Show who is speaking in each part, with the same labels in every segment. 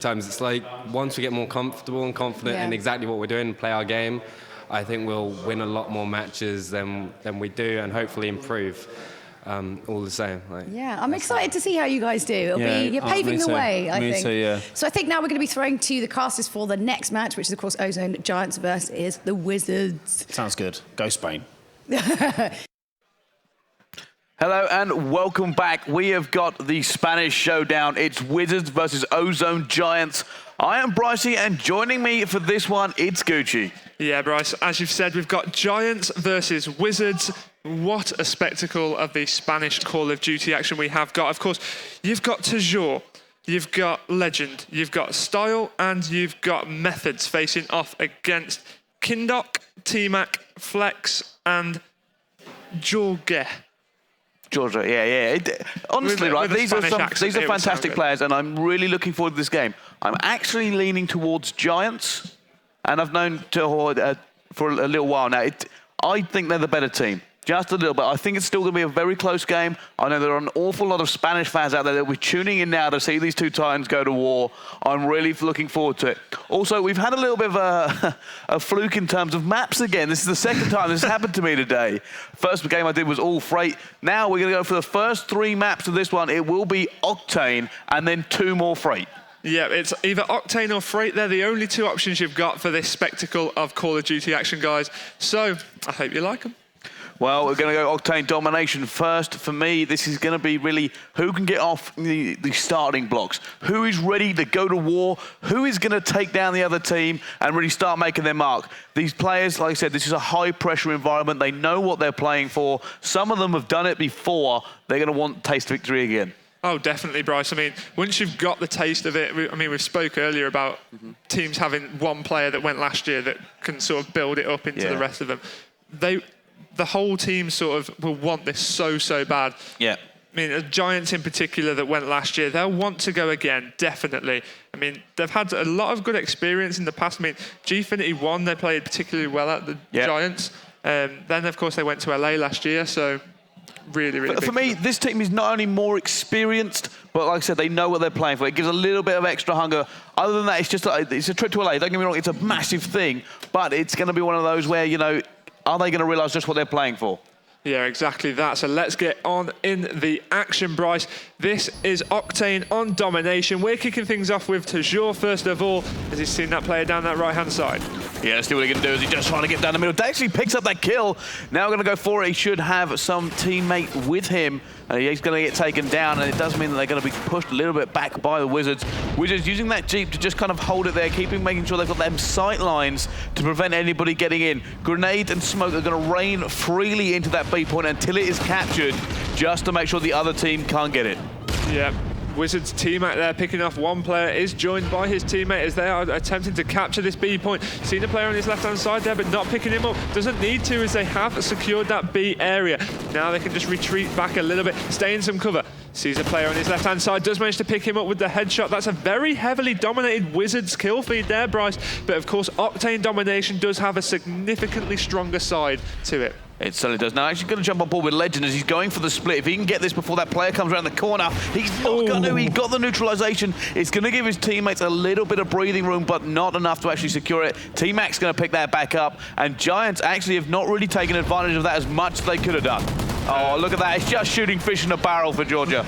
Speaker 1: Sometimes it's like once we get more comfortable and confident in exactly what we're doing and play our game, I think we'll win a lot more matches than we do and hopefully improve. All the same.
Speaker 2: I'm excited to see how you guys do. You're paving the way, I think.
Speaker 3: Me too, yeah.
Speaker 2: So I think now we're going to be throwing to the casters for the next match, which is, of course, Ozone Giants versus the Wizards.
Speaker 3: Sounds good. Go Spain.
Speaker 4: Hello and welcome back. We have got the Spanish showdown. It's Wizards versus Ozone Giants. I am Brycey, and joining me for this one, it's Gucci.
Speaker 5: Yeah, Bryce, as you've said, we've got Giants versus Wizards. What a spectacle of the Spanish Call of Duty action we have got. Of course, you've got Tajor, you've got Legend, you've got Style, and you've got Methods facing off against Kindok, T-Mac, Flex, and Jorge.
Speaker 4: Georgia, yeah. Honestly, right, these are fantastic players, and I'm really looking forward to this game. I'm actually leaning towards Giants, and I've known Tahor for a little while now. I think they're the better team, just a little bit. I think it's still going to be a very close game. I know there are an awful lot of Spanish fans out there that will be tuning in now to see these two Titans go to war. I'm really looking forward to it. Also, we've had a little bit of a fluke in terms of maps again. This is the second time this has happened to me today. First game I did was all Freight. Now we're going to go for the first 3 maps of this one. It will be Octane and then 2 more Freight.
Speaker 5: Yeah, it's either Octane or Freight. They're the only 2 options you've got for this spectacle of Call of Duty action, guys. So, I hope you like them.
Speaker 4: Well, we're going to go Octane domination first. For me, this is going to be really who can get off the starting blocks. Who is ready to go to war? Who is going to take down the other team and really start making their mark? These players, like I said, this is a high-pressure environment. They know what they're playing for. Some of them have done it before. They're going to want taste victory again.
Speaker 5: Oh, definitely, Bryce. I mean, once you've got the taste of it, we spoke earlier about teams having one player that went last year that can sort of build it up into the rest of them. The whole team sort of will want this so bad.
Speaker 4: Yeah.
Speaker 5: I mean, the Giants in particular that went last year, they'll want to go again, definitely. I mean, they've had a lot of good experience in the past. I mean, Gfinity won, they played particularly well at the Giants. Then, of course, they went to LA last year, so really big.
Speaker 4: For me, this team is not only more experienced, but like I said, they know what they're playing for. It gives a little bit of extra hunger. Other than that, it's a trip to LA. Don't get me wrong, it's a massive thing, but it's going to be one of those where, you know, are they going to realise just what they're playing for?
Speaker 5: Yeah, exactly that. So let's get on in the action, Bryce. This is Octane on domination. We're kicking things off with Tajor first of all, as he's seen that player down that right-hand side.
Speaker 4: Yeah, let's see what he's going to do. Is he just trying to get down the middle? He actually picks up that kill. Now we're going to go for it. He should have some teammate with him. He's going to get taken down, and it does mean that they're going to be pushed a little bit back by the Wizards. Wizards using that Jeep to just kind of hold it there, making sure they've got them sight lines to prevent anybody getting in. Grenade and smoke are going to rain freely into that B point until it is captured, just to make sure the other team can't get it.
Speaker 5: Yeah. Wizards teammate there picking off one player, is joined by his teammate as they are attempting to capture this B point. Seen a player on his left-hand side there, but not picking him up. Doesn't need to, as they have secured that B area. Now they can just retreat back a little bit, stay in some cover. Sees a player on his left-hand side, does manage to pick him up with the headshot. That's a very heavily dominated Wizards kill feed there, Bryce. But of course, Octane domination does have a significantly stronger side to it.
Speaker 4: It certainly does. Now, actually going to jump on board with Legend as he's going for the split. If he can get this before that player comes around the corner, he's not going to. He got the neutralization. It's going to give his teammates a little bit of breathing room, but not enough to actually secure it. T-Mac's going to pick that back up, and Giants actually have not really taken advantage of that as much as they could have done. Oh, look at that. It's just shooting fish in a barrel for Georgia.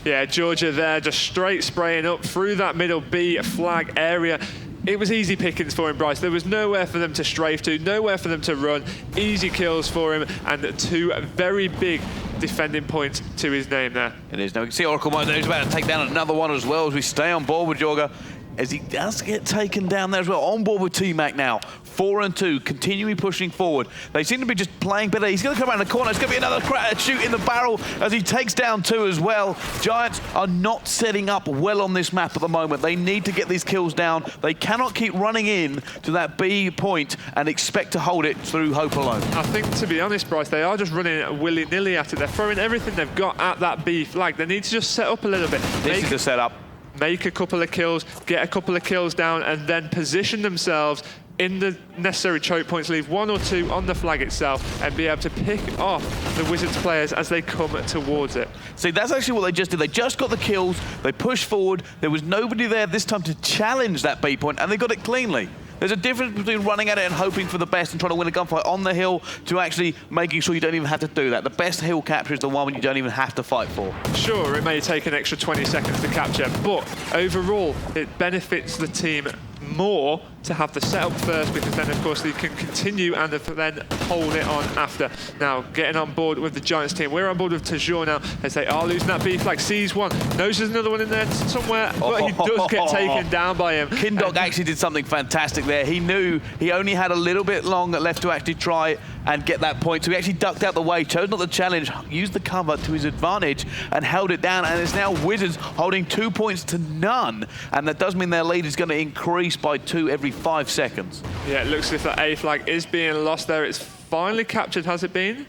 Speaker 5: Yeah, Georgia there just straight spraying up through that middle B flag area. It was easy pickings for him, Bryce. There was nowhere for them to strafe to, nowhere for them to run. Easy kills for him, and 2 very big defending points to his name there.
Speaker 4: It is. Now we can see Oracle Mode there. He's about to take down another one as well as we stay on board with Jorga, as he does get taken down there as well. On board with T-Mac now. 4 and 2, continually pushing forward. They seem to be just playing better. He's going to come around the corner. It's going to be another shoot in the barrel as he takes down 2 as well. Giants are not setting up well on this map at the moment. They need to get these kills down. They cannot keep running in to that B point and expect to hold it through hope alone.
Speaker 5: I think, to be honest, Bryce, they are just running willy-nilly at it. They're throwing everything they've got at that B flag. They need to just set up a little bit.
Speaker 4: This is the setup.
Speaker 5: Make a couple of kills, get a couple of kills down, and then position themselves in the necessary choke points, leave 1 or 2 on the flag itself and be able to pick off the Wizards players as they come towards it.
Speaker 4: See, that's actually what they just did. They just got the kills, they pushed forward, there was nobody there this time to challenge that B point, and they got it cleanly. There's a difference between running at it and hoping for the best and trying to win a gunfight on the hill to actually making sure you don't even have to do that. The best hill capture is the one when you don't even have to fight for.
Speaker 5: Sure, it may take an extra 20 seconds to capture, but overall, it benefits the team more to have the setup first, because then of course they can continue and then hold it on after. Now getting on board with the Giants team, we're on board with Tajor now as they are losing that B flag. Sees one, knows there's another one in there somewhere, but he does get taken down by him.
Speaker 4: Kindog actually did something fantastic there. He knew he only had a little bit long left to actually try and get that point, so he actually ducked out the way, chose not to challenge, used the cover to his advantage and held it down, and it's now Wizards holding 2 points to none, and that does mean their lead is going to increase by 2 every 5 seconds.
Speaker 5: Yeah, it looks as if that A flag is being lost there. It's finally captured, has it been?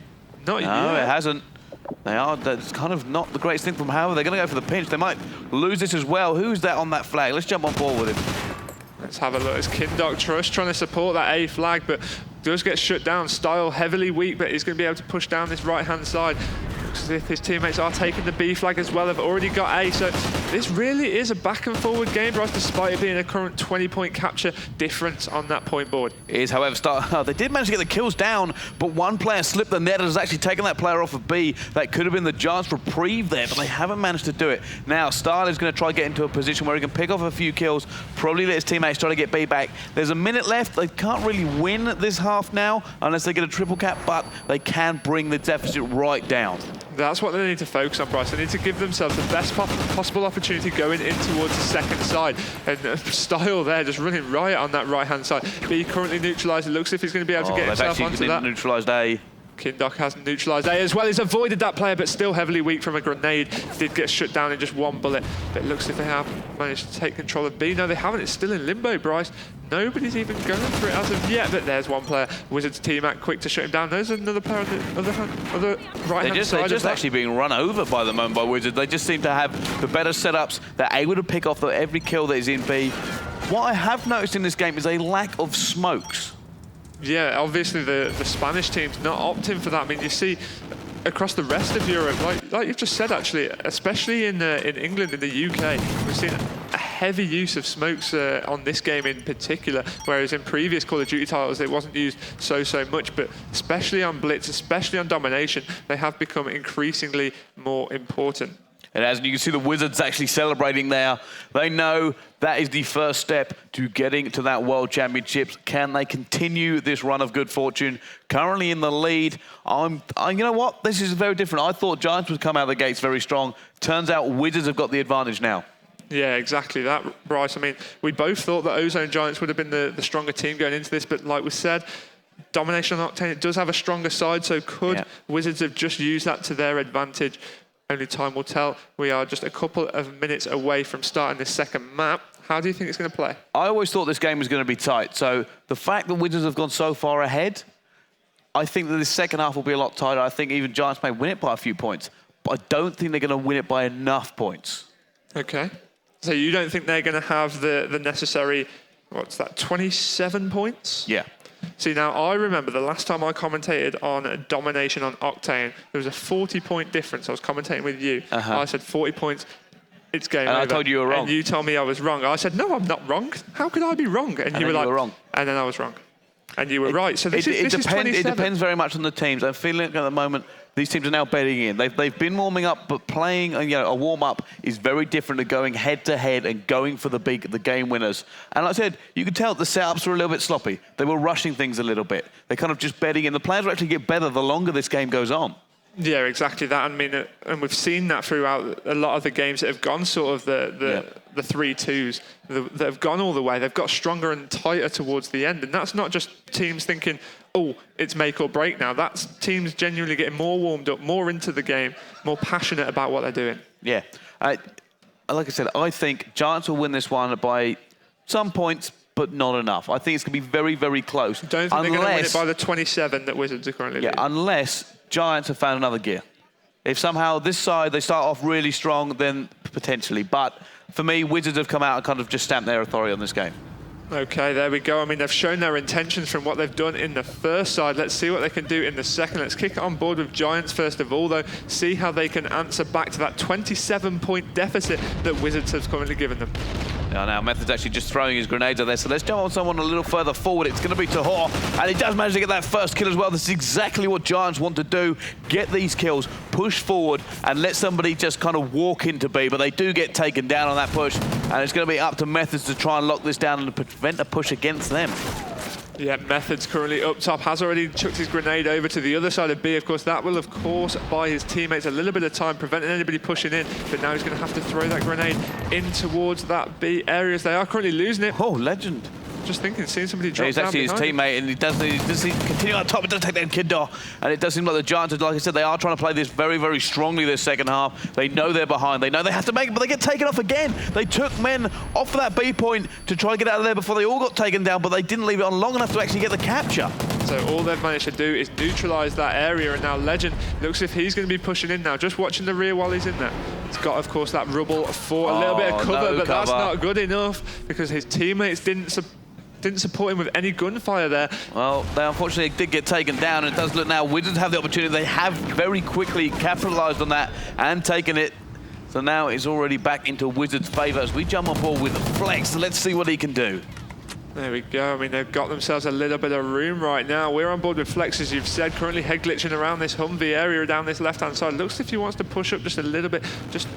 Speaker 5: Not yet.
Speaker 4: No, it hasn't. That's kind of not the greatest thing from However. They're going to go for the pinch. They might lose this as well. Who's that on that flag? Let's jump on board with him.
Speaker 5: Let's have a look. It's Kindok Trust trying to support that A flag, but does get shut down. Style heavily weak, but he's going to be able to push down this right-hand side. Looks as if his teammates are taking the B flag as well. They've already got A, so this really is a back and forward game, Bryce, despite it being a current 20-point capture difference on that point board.
Speaker 4: It is, however, they did manage to get the kills down, but one player slipped the net and has actually taken that player off of B. That could have been the Giants' reprieve there, but they haven't managed to do it. Now, Style is going to try to get into a position where he can pick off a few kills, probably let his teammates try to get B back. There's a minute left. They can't really win this half now unless they get a triple cap, but they can bring the deficit right down.
Speaker 5: That's what they need to focus on, Bryce. They need to give themselves the best possible opportunity going in towards the second side. And Style there just running riot on that right-hand side. B currently neutralised. It looks as if he's going to be able to get himself onto that.
Speaker 4: Neutralised A.
Speaker 5: Kindok has neutralised A as well. He's avoided that player, but still heavily weak from a grenade. Did get shut down in just one bullet. But it looks as if they have managed to take control of B. No, they haven't. It's still in limbo, Bryce. Nobody's even going for it as of yet, but there's one player. Wizards team act quick to shut him down. There's another player on the other right-hand side.
Speaker 4: They're just actually being run over by the moment by Wizards. They just seem to have the better setups. They're able to pick off every kill that is in B. What I have noticed in this game is a lack of smokes.
Speaker 5: Yeah, obviously the Spanish team's not opting for that. I mean, you see across the rest of Europe, like you've just said, actually, especially in England, in the UK, we've seen a heavy use of smokes on this game in particular, whereas in previous Call of Duty titles it wasn't used so much, but especially on Blitz, especially on Domination, they have become increasingly more important.
Speaker 4: And as you can see, the Wizards actually celebrating there. They know that is the first step to getting to that World Championships. Can they continue this run of good fortune? Currently in the lead. You know what? This is very different. I thought Giants would come out of the gates very strong. Turns out Wizards have got the advantage now. Yeah,
Speaker 5: exactly that, Bryce. I mean, we both thought that Ozone Giants would have been the stronger team going into this, but like we said, Domination on Octane, it does have a stronger side, so could Wizards have just used that to their advantage? Only time will tell. We are just a couple of minutes away from starting this second map. How do you think it's going to play?
Speaker 4: I always thought this game was going to be tight. So the fact that Wizards have gone so far ahead, I think that the second half will be a lot tighter. I think even Giants may win it by a few points, but I don't think they're going to win it by enough points.
Speaker 5: Okay. So you don't think they're going to have the necessary, what's that, 27 points?
Speaker 4: Yeah.
Speaker 5: See, now, I remember the last time I commentated on Domination on Octane, there was a 40-point difference. I was commentating with you. I said 40 points, it's game over.
Speaker 4: And I told you were wrong.
Speaker 5: And you told me I was wrong. I said, no, I'm not wrong. How could I be wrong? And you were like,
Speaker 4: wrong.
Speaker 5: And then I was wrong. And you were right. So this is 27.
Speaker 4: It depends very much on the teams. I'm feeling like at the moment these teams are now betting in. They've been warming up, but playing a warm-up is very different to going head-to-head and going for the game winners. And like I said, you could tell the setups were a little bit sloppy. They were rushing things a little bit. They're kind of just betting in. The players will actually get better the longer this game goes on.
Speaker 5: Yeah, exactly that. I mean, and we've seen that throughout a lot of the games that have gone sort of the 3-2s that have gone all the way. They've got stronger and tighter towards the end. And that's not just teams thinking, oh, it's make or break now. That's teams genuinely getting more warmed up, more into the game, more passionate about what they're doing.
Speaker 4: Yeah. Like I said, I think Giants will win this one by some points, but not enough. I think it's going to be very, very close.
Speaker 5: Don't think they're going to win it by the 27 that Wizards are currently leading.
Speaker 4: Unless Giants have found another gear. If somehow this side, they start off really strong, then potentially. But for me, Wizards have come out and kind of just stamped their authority on this game.
Speaker 5: Okay, there we go. I mean, they've shown their intentions from what they've done in the first side. Let's see what they can do in the second. Let's kick it on board with Giants first of all, though. See how they can answer back to that 27-point deficit that Wizards have currently given them.
Speaker 4: Now Method's actually just throwing his grenades out there, so let's jump on someone a little further forward. It's going to be Tahor, and he does manage to get that first kill as well. This is exactly what Giants want to do. Get these kills, push forward, and let somebody just kind of walk into B, but they do get taken down on that push, and it's going to be up to Methods to try and lock this down and prevent a push against them.
Speaker 5: Yeah, Methods currently up top, has already chucked his grenade over to the other side of B. Of course, that will, of course, buy his teammates a little bit of time, preventing anybody pushing in. But now he's going to have to throw that grenade in towards that B area as they are currently losing it.
Speaker 4: Oh, legend.
Speaker 5: Just thinking, seeing somebody drop down
Speaker 4: actually his teammate, and he does continue on top. It does take down Kindor, and it does seem like the Giants, like I said, they are trying to play this very, very strongly this second half. They know they're behind. They know they have to make it, but they get taken off again. They took men off of that B point to try to get out of there before they all got taken down, but they didn't leave it on long enough to actually get the capture.
Speaker 5: So all they've managed to do is neutralise that area, and now Legend looks as if he's going to be pushing in now, just watching the rear while he's in there. He's got, of course, that rubble for a little bit of cover, but that's not good enough because his teammates didn't support him with any gunfire there.
Speaker 4: Well, they unfortunately did get taken down, and it does look now Wizards have the opportunity. They have very quickly capitalised on that and taken it. So now it's already back into Wizards' favour as we jump on board with Flex. Let's see what he can do.
Speaker 5: There we go. I mean, they've got themselves a little bit of room right now. We're on board with Flex, as you've said, currently head glitching around this Humvee area down this left-hand side. Looks as if he wants to push up just a little bit, just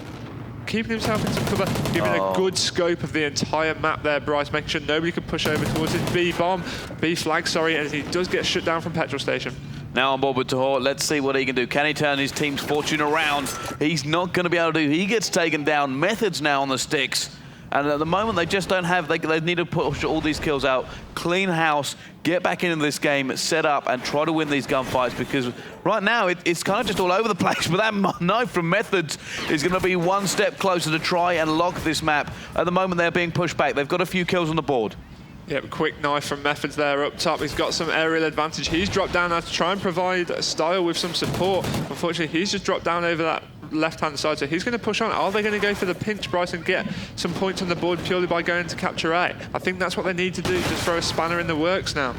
Speaker 5: keeping himself in some cover, giving a good scope of the entire map there, Bryce, making sure nobody can push over towards his B flag, sorry, and he does get shut down from Petrol Station.
Speaker 4: Now on board with Tahor, let's see what he can do. Can he turn his team's fortune around? He's not going to be able to do. He gets taken down. Methods now on the sticks. And at the moment, they just don't have, they need to push all these kills out, clean house, get back into this game, set up, and try to win these gunfights, because right now, it's kind of just all over the place. But that knife from Methods is going to be one step closer to try and lock this map. At the moment, they're being pushed back. They've got a few kills on the board.
Speaker 5: Yep, quick knife from Methods there up top. He's got some aerial advantage. He's dropped down now to try and provide Style with some support. Unfortunately, he's just dropped down over that left-hand side, so he's going to push on. Are they going to go for the pinch, Bryce, and get some points on the board purely by going to capture A? I think that's what they need to do, just throw a spanner in the works now.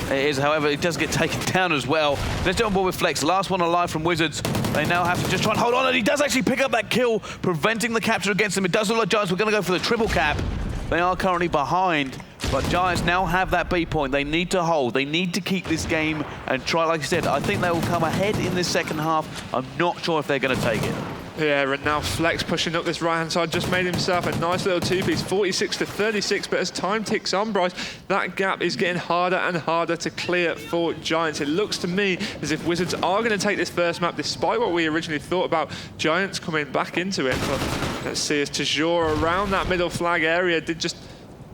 Speaker 4: It is, however, it does get taken down as well. Let's jump on board with Flex. Last one alive from Wizards. They now have to just try and hold on, and he does actually pick up that kill, preventing the capture against them. It does look like Giants were going to go for the triple cap. They are currently behind, but Giants now have that B point. They need to hold. They need to keep this game and try, like I said, I think they will come ahead in this second half. I'm not sure if they're going to take it.
Speaker 5: Yeah, and now Flex pushing up this right-hand side, just made himself a nice little two-piece, 46 to 36, but as time ticks on, Bryce, that gap is getting harder and harder to clear for Giants. It looks to me as if Wizards are going to take this first map, despite what we originally thought about Giants coming back into it. But let's see, as Tajor around that middle flag area did just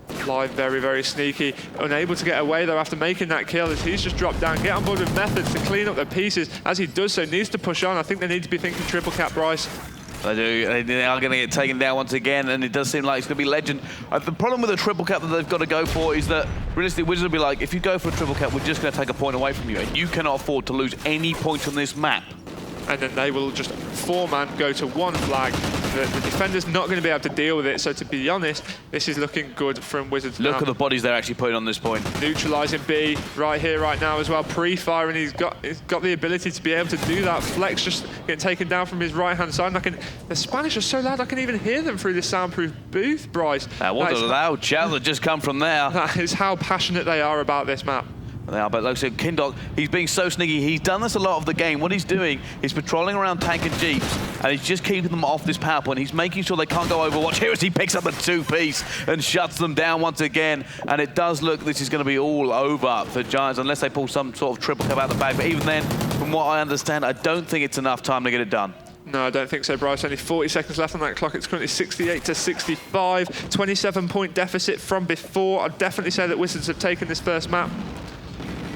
Speaker 5: fly very, very sneaky. Unable to get away, though, after making that kill, as he's just dropped down. Get on board with Methods to clean up the pieces. As he does so, needs to push on. I think they need to be thinking triple cap, Bryce.
Speaker 4: They do. They are going to get taken down once again, and it does seem like it's going to be Legend. The problem with the triple cap that they've got to go for is that, realistically, Wizards will be like, if you go for a triple cap, we're just going to take a point away from you, and you cannot afford to lose any points on this map.
Speaker 5: And then they will just four-man go to one flag. The defender's not going to be able to deal with it, so to be honest, this is looking good from Wizards now.
Speaker 4: Look at the bodies they're actually putting on this point.
Speaker 5: Neutralising B right here, right now as well. Pre-fire, and he's got the ability to be able to do that. Flex just getting taken down from his right-hand side. And the Spanish are so loud, I can even hear them through this soundproof booth, Bryce.
Speaker 4: That was a loud shout that just come from there.
Speaker 5: That is how passionate they are about this map.
Speaker 4: They are, but like I said, Kindok, he's being so sneaky. He's done this a lot of the game. What he's doing is patrolling around tank and jeeps, and he's just keeping them off this power point. He's making sure they can't go Overwatch. Here as he picks up the two-piece and shuts them down once again. And it does look this is going to be all over for Giants unless they pull some sort of triple cap out the bag. But even then, from what I understand, I don't think it's enough time to get it done.
Speaker 5: No, I don't think so, Bryce. Only 40 seconds left on that clock. It's currently 68 to 65. 27-point deficit from before. I'd definitely say that Wizards have taken this first map.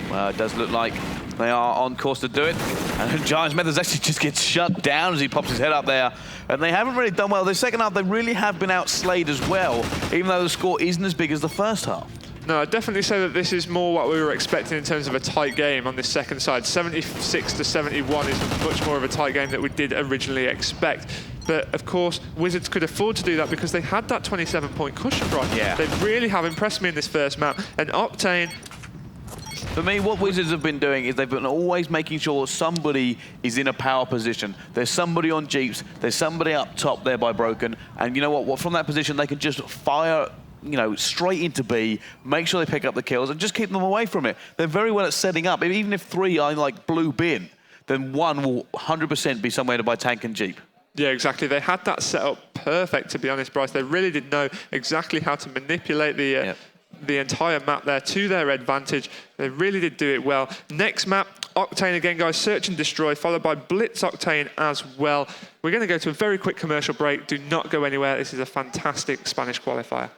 Speaker 4: Well, it does look like they are on course to do it. And Giants Methods actually just gets shut down as he pops his head up there. And they haven't really done well. The second half, they really have been outslayed as well, even though the score isn't as big as the first half.
Speaker 5: No, I'd definitely say that this is more what we were expecting in terms of a tight game on this second side. 76 to 71 is much more of a tight game that we did originally expect. But of course, Wizards could afford to do that because they had that 27-point cushion, right?
Speaker 4: Yeah.
Speaker 5: They really have impressed me in this first map. And Octane,
Speaker 4: for me, what Wizards have been doing is they've been always making sure somebody is in a power position. There's somebody on Jeeps, there's somebody up top there by Broken, and you know what? From that position, they can just fire, you know, straight into B, make sure they pick up the kills, and just keep them away from it. They're very well at setting up. Even if 3 are like blue bin, then 1 will 100% be somewhere to buy tank and Jeep.
Speaker 5: yeah, exactly. They had that set up perfect, to be honest, Bryce. They really did know exactly how to manipulate the entire map there to their advantage. They really did do it well. Next map, Octane again, guys. Search and Destroy, followed by Blitz Octane as well. We're going to go to a very quick commercial break. Do not go anywhere. This is a fantastic Spanish qualifier.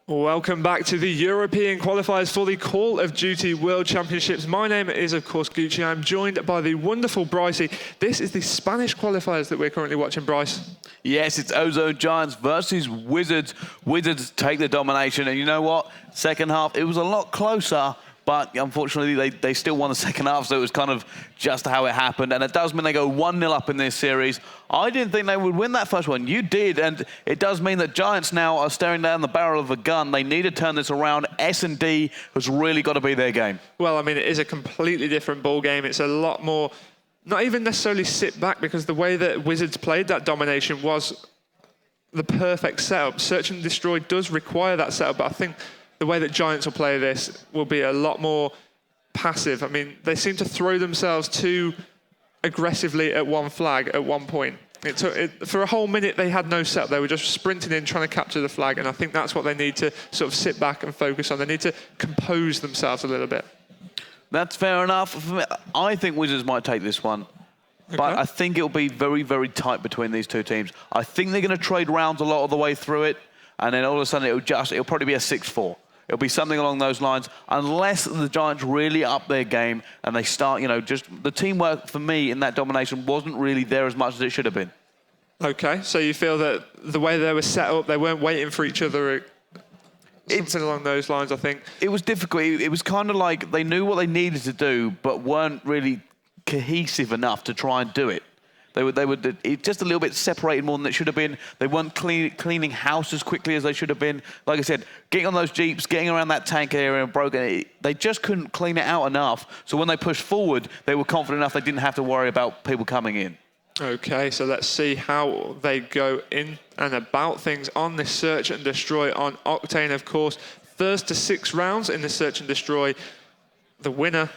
Speaker 5: Welcome back to the European qualifiers for the Call of Duty World Championships. My name is, of course, Gucci. I'm joined by the wonderful Brycey. This is the Spanish qualifiers that we're currently watching, Bryce. Yes,
Speaker 4: it's Ozone Giants versus Wizards. Wizards take the domination, and you know what? Second half, it was a lot closer, but unfortunately, they still won the second half, so it was kind of just how it happened. And it does mean they go 1-0 up in this series. I didn't think they would win that first one. You did, and it does mean that Giants now are staring down the barrel of a gun. They need to turn this around. S&D has really got to be their game.
Speaker 5: Well, I mean, it is a completely different ball game. It's a lot more, not even necessarily sit back, because the way that Wizards played that domination was the perfect setup. Search and Destroy does require that setup, but I think the way that Giants will play this will be a lot more passive. I mean, they seem to throw themselves too aggressively at one flag at one point. For a whole minute, they had no setup. They were just sprinting in, trying to capture the flag, and I think that's what they need to sort of sit back and focus on. They need to compose themselves a little bit.
Speaker 4: That's fair enough. I think Wizards might take this one. Okay. But I think it'll be very, very tight between these two teams. I think they're going to trade rounds a lot of the way through it, and then all of a sudden it'll probably be a 6-4. It'll be something along those lines, unless the Giants really up their game and they start, you know, just the teamwork for me in that domination wasn't really there as much as it should have been.
Speaker 5: Okay, so you feel that the way they were set up, they weren't waiting for each other, something along those lines, I think.
Speaker 4: It was difficult. It was kind of like they knew what they needed to do, but weren't really cohesive enough to try and do it. They were just a little bit separated more than it should have been. They weren't cleaning house as quickly as they should have been. Like I said, getting on those Jeeps, getting around that tank area and broken, they just couldn't clean it out enough. So when they pushed forward, they were confident enough they didn't have to worry about people coming in.
Speaker 5: Okay, so let's see how they go in and about things on this Search and Destroy on Octane, of course. First to 6 rounds in the Search and Destroy. The winner,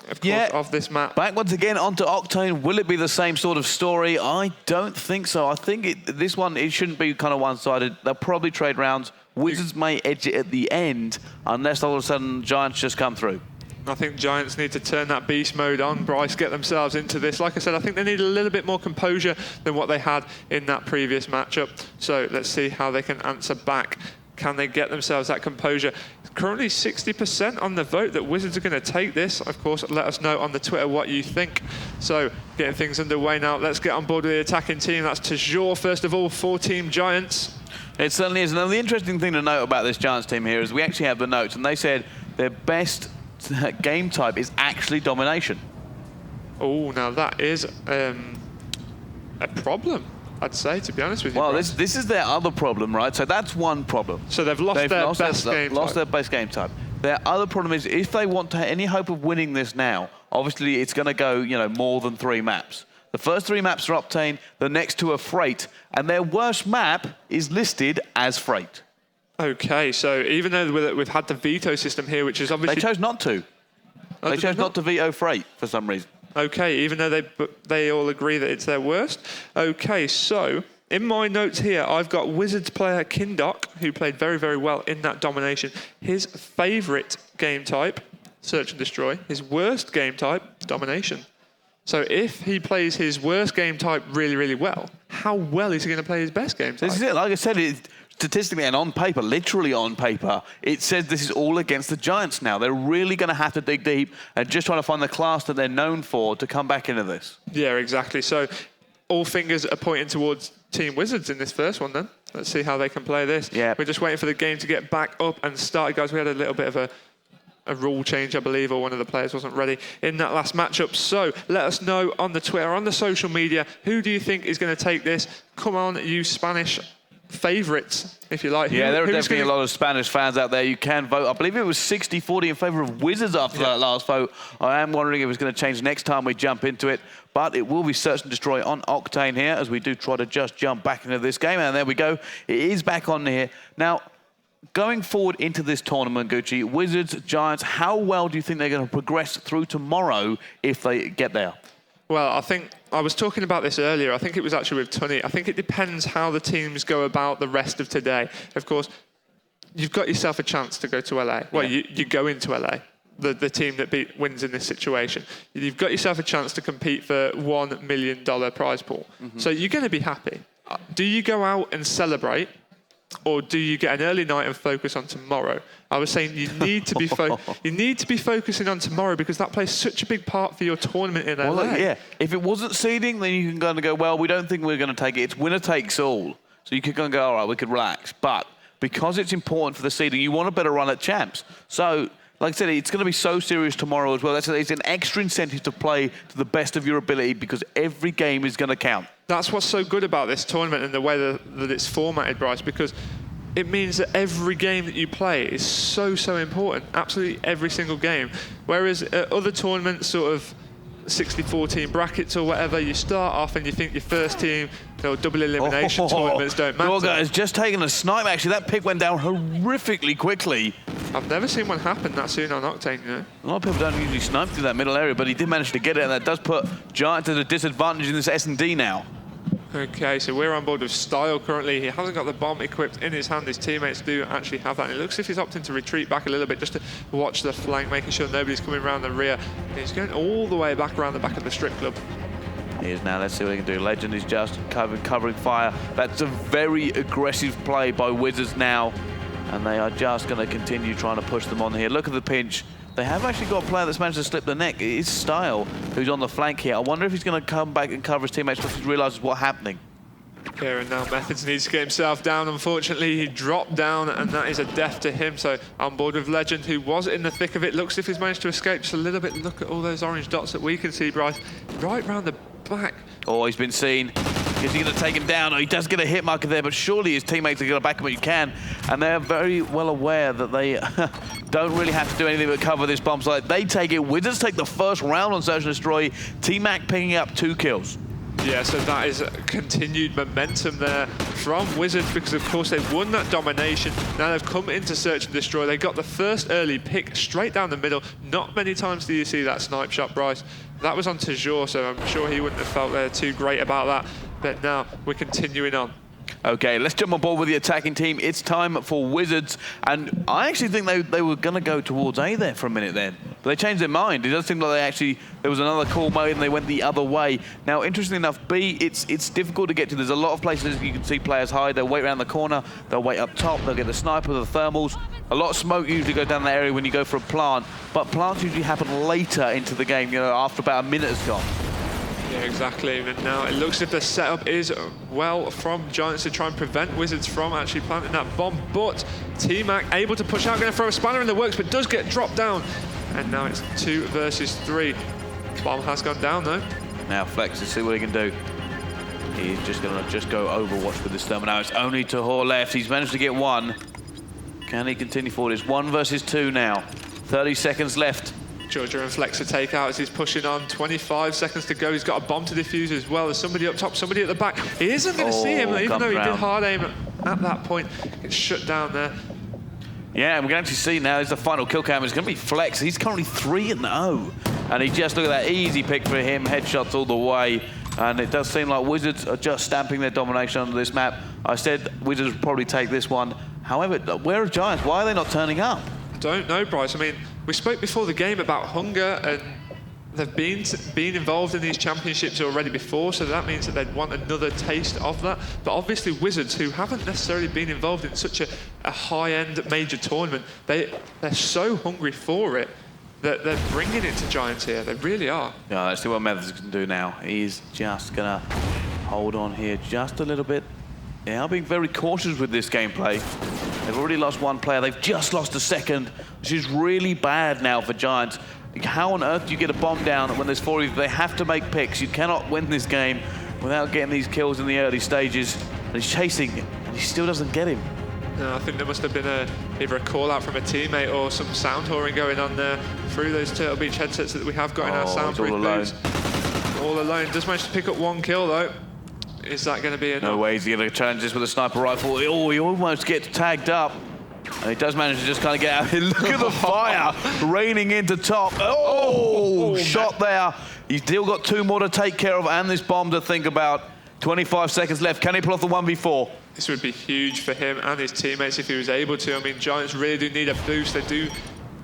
Speaker 5: of course, of this map.
Speaker 4: Back once again onto Octane. Will it be the same sort of story? I don't think so. I think this one, it shouldn't be kind of one-sided. They'll probably trade rounds. Wizards may edge it at the end, unless all of a sudden Giants just come through.
Speaker 5: I think Giants need to turn that beast mode on, Bryce, get themselves into this. Like I said, I think they need a little bit more composure than what they had in that previous matchup. So let's see how they can answer back. Can they get themselves that composure? Currently 60% on the vote that Wizards are going to take this. Of course, let us know on the Twitter what you think. So getting things underway now. Let's get on board with the attacking team. That's Tajor, first of all, for Team Giants.
Speaker 4: It certainly is. Now, the interesting thing to note about this Giants team here is we actually have the notes, and they said their best game type is actually domination.
Speaker 5: Oh, now that is a problem, I'd say, to be honest with you.
Speaker 4: Well, this is their other problem, right? So that's one problem.
Speaker 5: So they've lost their best game type.
Speaker 4: Their other problem is if they want to have any hope of winning this now, obviously it's going to go, you know, more than 3 maps. The first 3 maps are Octane, the next 2 are Freight, and their worst map is listed as Freight.
Speaker 5: Okay, so even though we've had the veto system here, which is obviously...
Speaker 4: They chose not to. They chose not to veto Freight for some reason.
Speaker 5: Okay, even though they all agree that it's their worst. Okay, so in my notes here, I've got Wizards player Kindok, who played very, very well in that domination. His favourite game type, search and destroy. His worst game type, domination. So if he plays his worst game type really, really well, how well is he going to play his best game type?
Speaker 4: This is it. Like I said, statistically and on paper, literally on paper, it says this is all against the Giants now. They're really going to have to dig deep and just trying to find the class that they're known for to come back into this.
Speaker 5: Yeah, exactly. So all fingers are pointing towards Team Wizards in this first one then. Let's see how they can play this.
Speaker 4: Yeah.
Speaker 5: We're just waiting for the game to get back up and start. Guys, we had a little bit of a rule change, I believe, or one of the players wasn't ready in that last matchup. So let us know on the Twitter, on the social media, who do you think is going to take this? Come on, you Spanish favourites, if you like.
Speaker 4: Yeah, there are definitely a lot of Spanish fans out there. You can vote. I believe it was 60-40 in favour of Wizards after that last vote. I am wondering if it's going to change next time we jump into it. But it will be Search and Destroy on Octane here as we do try to just jump back into this game. And there we go. It is back on here. Now, going forward into this tournament, Gucci, Wizards, Giants, how well do you think they're going to progress through tomorrow if they get there?
Speaker 5: Well, I think I was talking about this earlier. I think it was actually with Tunny. I think it depends how the teams go about the rest of today. Of course, you've got yourself a chance to go to LA. Well, you go into LA, the team that wins in this situation. You've got yourself a chance to compete for $1 million prize pool. So you're going to be happy. Do you go out and celebrate? Or do you get an early night and focus on tomorrow? I was saying you need to be focusing on tomorrow because that plays such a big part for your tournament in LA.
Speaker 4: Well, yeah. If it wasn't seeding, then you can kind of go, well, we don't think we're going to take it. It's winner takes all. So you could go, all right, we could relax. But because it's important for the seeding, you want a better run at champs. So, like I said, it's going to be so serious tomorrow as well. It's an extra incentive to play to the best of your ability because every game is going to count.
Speaker 5: That's what's so good about this tournament and the way that it's formatted, Bryce, because it means that every game that you play is so, so important. Absolutely every single game. Whereas at other tournaments, sort of 64-team brackets or whatever, you start off and you think your first team, double elimination tournaments don't matter.
Speaker 4: Gorga has just taken a snipe. Actually, that pick went down horrifically quickly.
Speaker 5: I've never seen one happen that soon on Octane, you know.
Speaker 4: A lot of people don't usually snipe through that middle area, but he did manage to get it, and that does put Giants at a disadvantage in this S&D now.
Speaker 5: Okay, so we're on board with Style currently. He hasn't got the bomb equipped in his hand. His teammates do actually have that. And it looks as if he's opting to retreat back a little bit just to watch the flank, making sure nobody's coming around the rear. And he's going all the way back around the back of the strip club.
Speaker 4: He is now. Let's see what he can do. Legend is just covering fire. That's a very aggressive play by Wizards now. And they are just going to continue trying to push them on here. Look at the pinch. They have actually got a player that's managed to slip the neck. It is Style who's on the flank here. I wonder if he's going to come back and cover his teammates once he realises what's happening.
Speaker 5: Here and now, Methods needs to get himself down. Unfortunately, he dropped down, and that is a death to him. So on board with Legend, who was in the thick of it. Looks as if he's managed to escape just a little bit. Look at all those orange dots that we can see, Bryce. Right round the back.
Speaker 4: Oh, he's been seen. Is he going to take him down? Oh, he does get a hit marker there, but surely his teammates are going to back him what you can. And they're very well aware that they don't really have to do anything but cover this bomb site. They take it. Wizards take the first round on Search and Destroy. T-Mac picking up 2 kills.
Speaker 5: Yeah, so that is continued momentum there from Wizards because, of course, they've won that domination. Now they've come into Search and Destroy. They got the first early pick straight down the middle. Not many times do you see that snipe shot, Bryce. That was on Tajor, so I'm sure he wouldn't have felt too great about that. But now we're continuing on.
Speaker 4: Okay, let's jump on board with the attacking team. It's time for Wizards. And I actually think they were going to go towards A there for a minute then. But they changed their mind. It does seem like there was another call made and they went the other way. Now, interestingly enough, B, it's difficult to get to. There's a lot of places you can see players hide. They'll wait around the corner. They'll wait up top. They'll get the sniper, the thermals. A lot of smoke usually goes down that area when you go for a plant. But plants usually happen later into the game, after about a minute has gone.
Speaker 5: Yeah, exactly. And now it looks as if the setup is well from Giants to try and prevent Wizards from actually planting that bomb. But T-Mac able to push out, going to throw a spanner in the works, but does get dropped down. And now it's 2 versus 3. Bomb has gone down though.
Speaker 4: Now Flex, let's see what he can do. He's just going to go Overwatch with this thermal. Now it's only Tahor left. He's managed to get 1. Can he continue forward? It's 1 versus 2 now. 30 seconds left.
Speaker 5: Georgia and Flex to take out as he's pushing on. 25 seconds to go. He's got a bomb to defuse as well. There's somebody up top, somebody at the back. He isn't going to see him, even though he did hard aim at that point. It's shut down there.
Speaker 4: Yeah, and we're going to actually see now is the final kill cam. It's going to be Flex. He's currently 3-0. And he just, look at that easy pick for him. Headshots all the way. And it does seem like Wizards are just stamping their domination onto this map. I said Wizards would probably take this one. However, where are Giants? Why are they not turning up?
Speaker 5: Don't know, Bryce. I mean, we spoke before the game about hunger, and they've been involved in these championships already before, so that means that they'd want another taste of that. But obviously Wizards, who haven't necessarily been involved in such a high-end major tournament, they're so hungry for it that they're bringing it to Giants here. They really are.
Speaker 4: Yeah, let's see what Methods can do now. He's just going to hold on here just a little bit. Yeah, I'm being very cautious with this gameplay. They've already lost one player. They've just lost a second, which is really bad now for Giants. How on earth do you get a bomb down when there's 4 of you? They have to make picks. You cannot win this game without getting these kills in the early stages. And he's chasing, and he still doesn't get him.
Speaker 5: No, I think there must have been either a call out from a teammate or some sound whoring going on there through those Turtle Beach headsets that we have got in our soundproof booths. All alone. Does manage to pick up 1 kill though. Is that going to be enough?
Speaker 4: No way he's going to challenge this with a sniper rifle. Oh, he almost gets tagged up. And he does manage to just kind of get out here. Look at the fire raining into top. Oh, shot there. He's still got 2 more to take care of and this bomb to think about. 25 seconds left. Can he pull off the 1v4?
Speaker 5: This would be huge for him and his teammates if he was able to. I mean, Giants really do need a boost. They do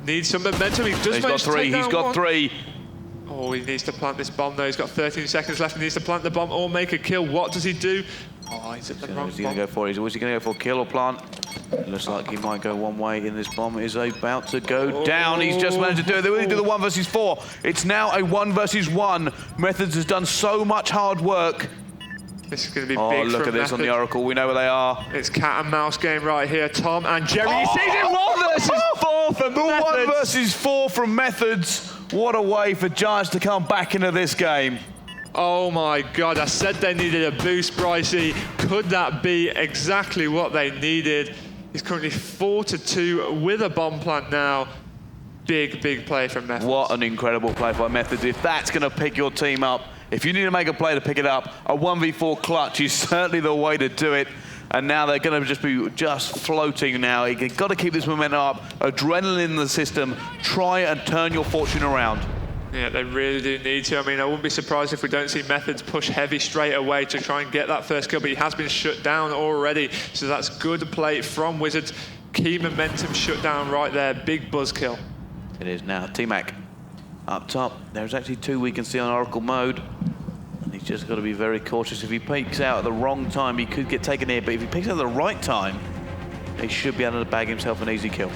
Speaker 5: need some momentum. He's
Speaker 4: got 3. He's got 3.
Speaker 5: Oh, he needs to plant this bomb though. He's got 13 seconds left. He needs to plant the bomb or make a kill. What does he do? Oh, he's at the wrong bomb.
Speaker 4: What's he going to go for? Was he going to go for kill or plant? It looks like he might go one way in this bomb. It is about to go down. He's just managed to do it. They really do the 1 versus 4. It's now a 1 versus 1. Methods has done so much hard work.
Speaker 5: This is going to be big.
Speaker 4: Oh, look at this on the Oracle. We know where they are.
Speaker 5: It's cat and mouse game right here. Tom and Jerry. He sees it. 1 versus 4 from Methods.
Speaker 4: 1 versus 4 from Methods. What a way for Giants to come back into this game.
Speaker 5: Oh my God, I said they needed a boost, Brycey. Could that be exactly what they needed? He's currently 4-2 with a bomb plant now. Big, big play from Methods.
Speaker 4: What an incredible play by Methods. If that's going to pick your team up, if you need to make a play to pick it up, a 1v4 clutch is certainly the way to do it. And now they're going to just be floating now. You've got to keep this momentum up, adrenaline in the system, try and turn your fortune around.
Speaker 5: Yeah, they really do need to. I mean, I wouldn't be surprised if we don't see Methods push heavy straight away to try and get that first kill, but he has been shut down already. So that's good play from Wizards. Key momentum shut down right there. Big buzz kill.
Speaker 4: It is now. T-Mac up top. There's actually 2 we can see on Oracle mode. And he's just got to be very cautious. If he peeks out at the wrong time, he could get taken here. But if he peeks out at the right time, he should be able to bag himself an easy kill.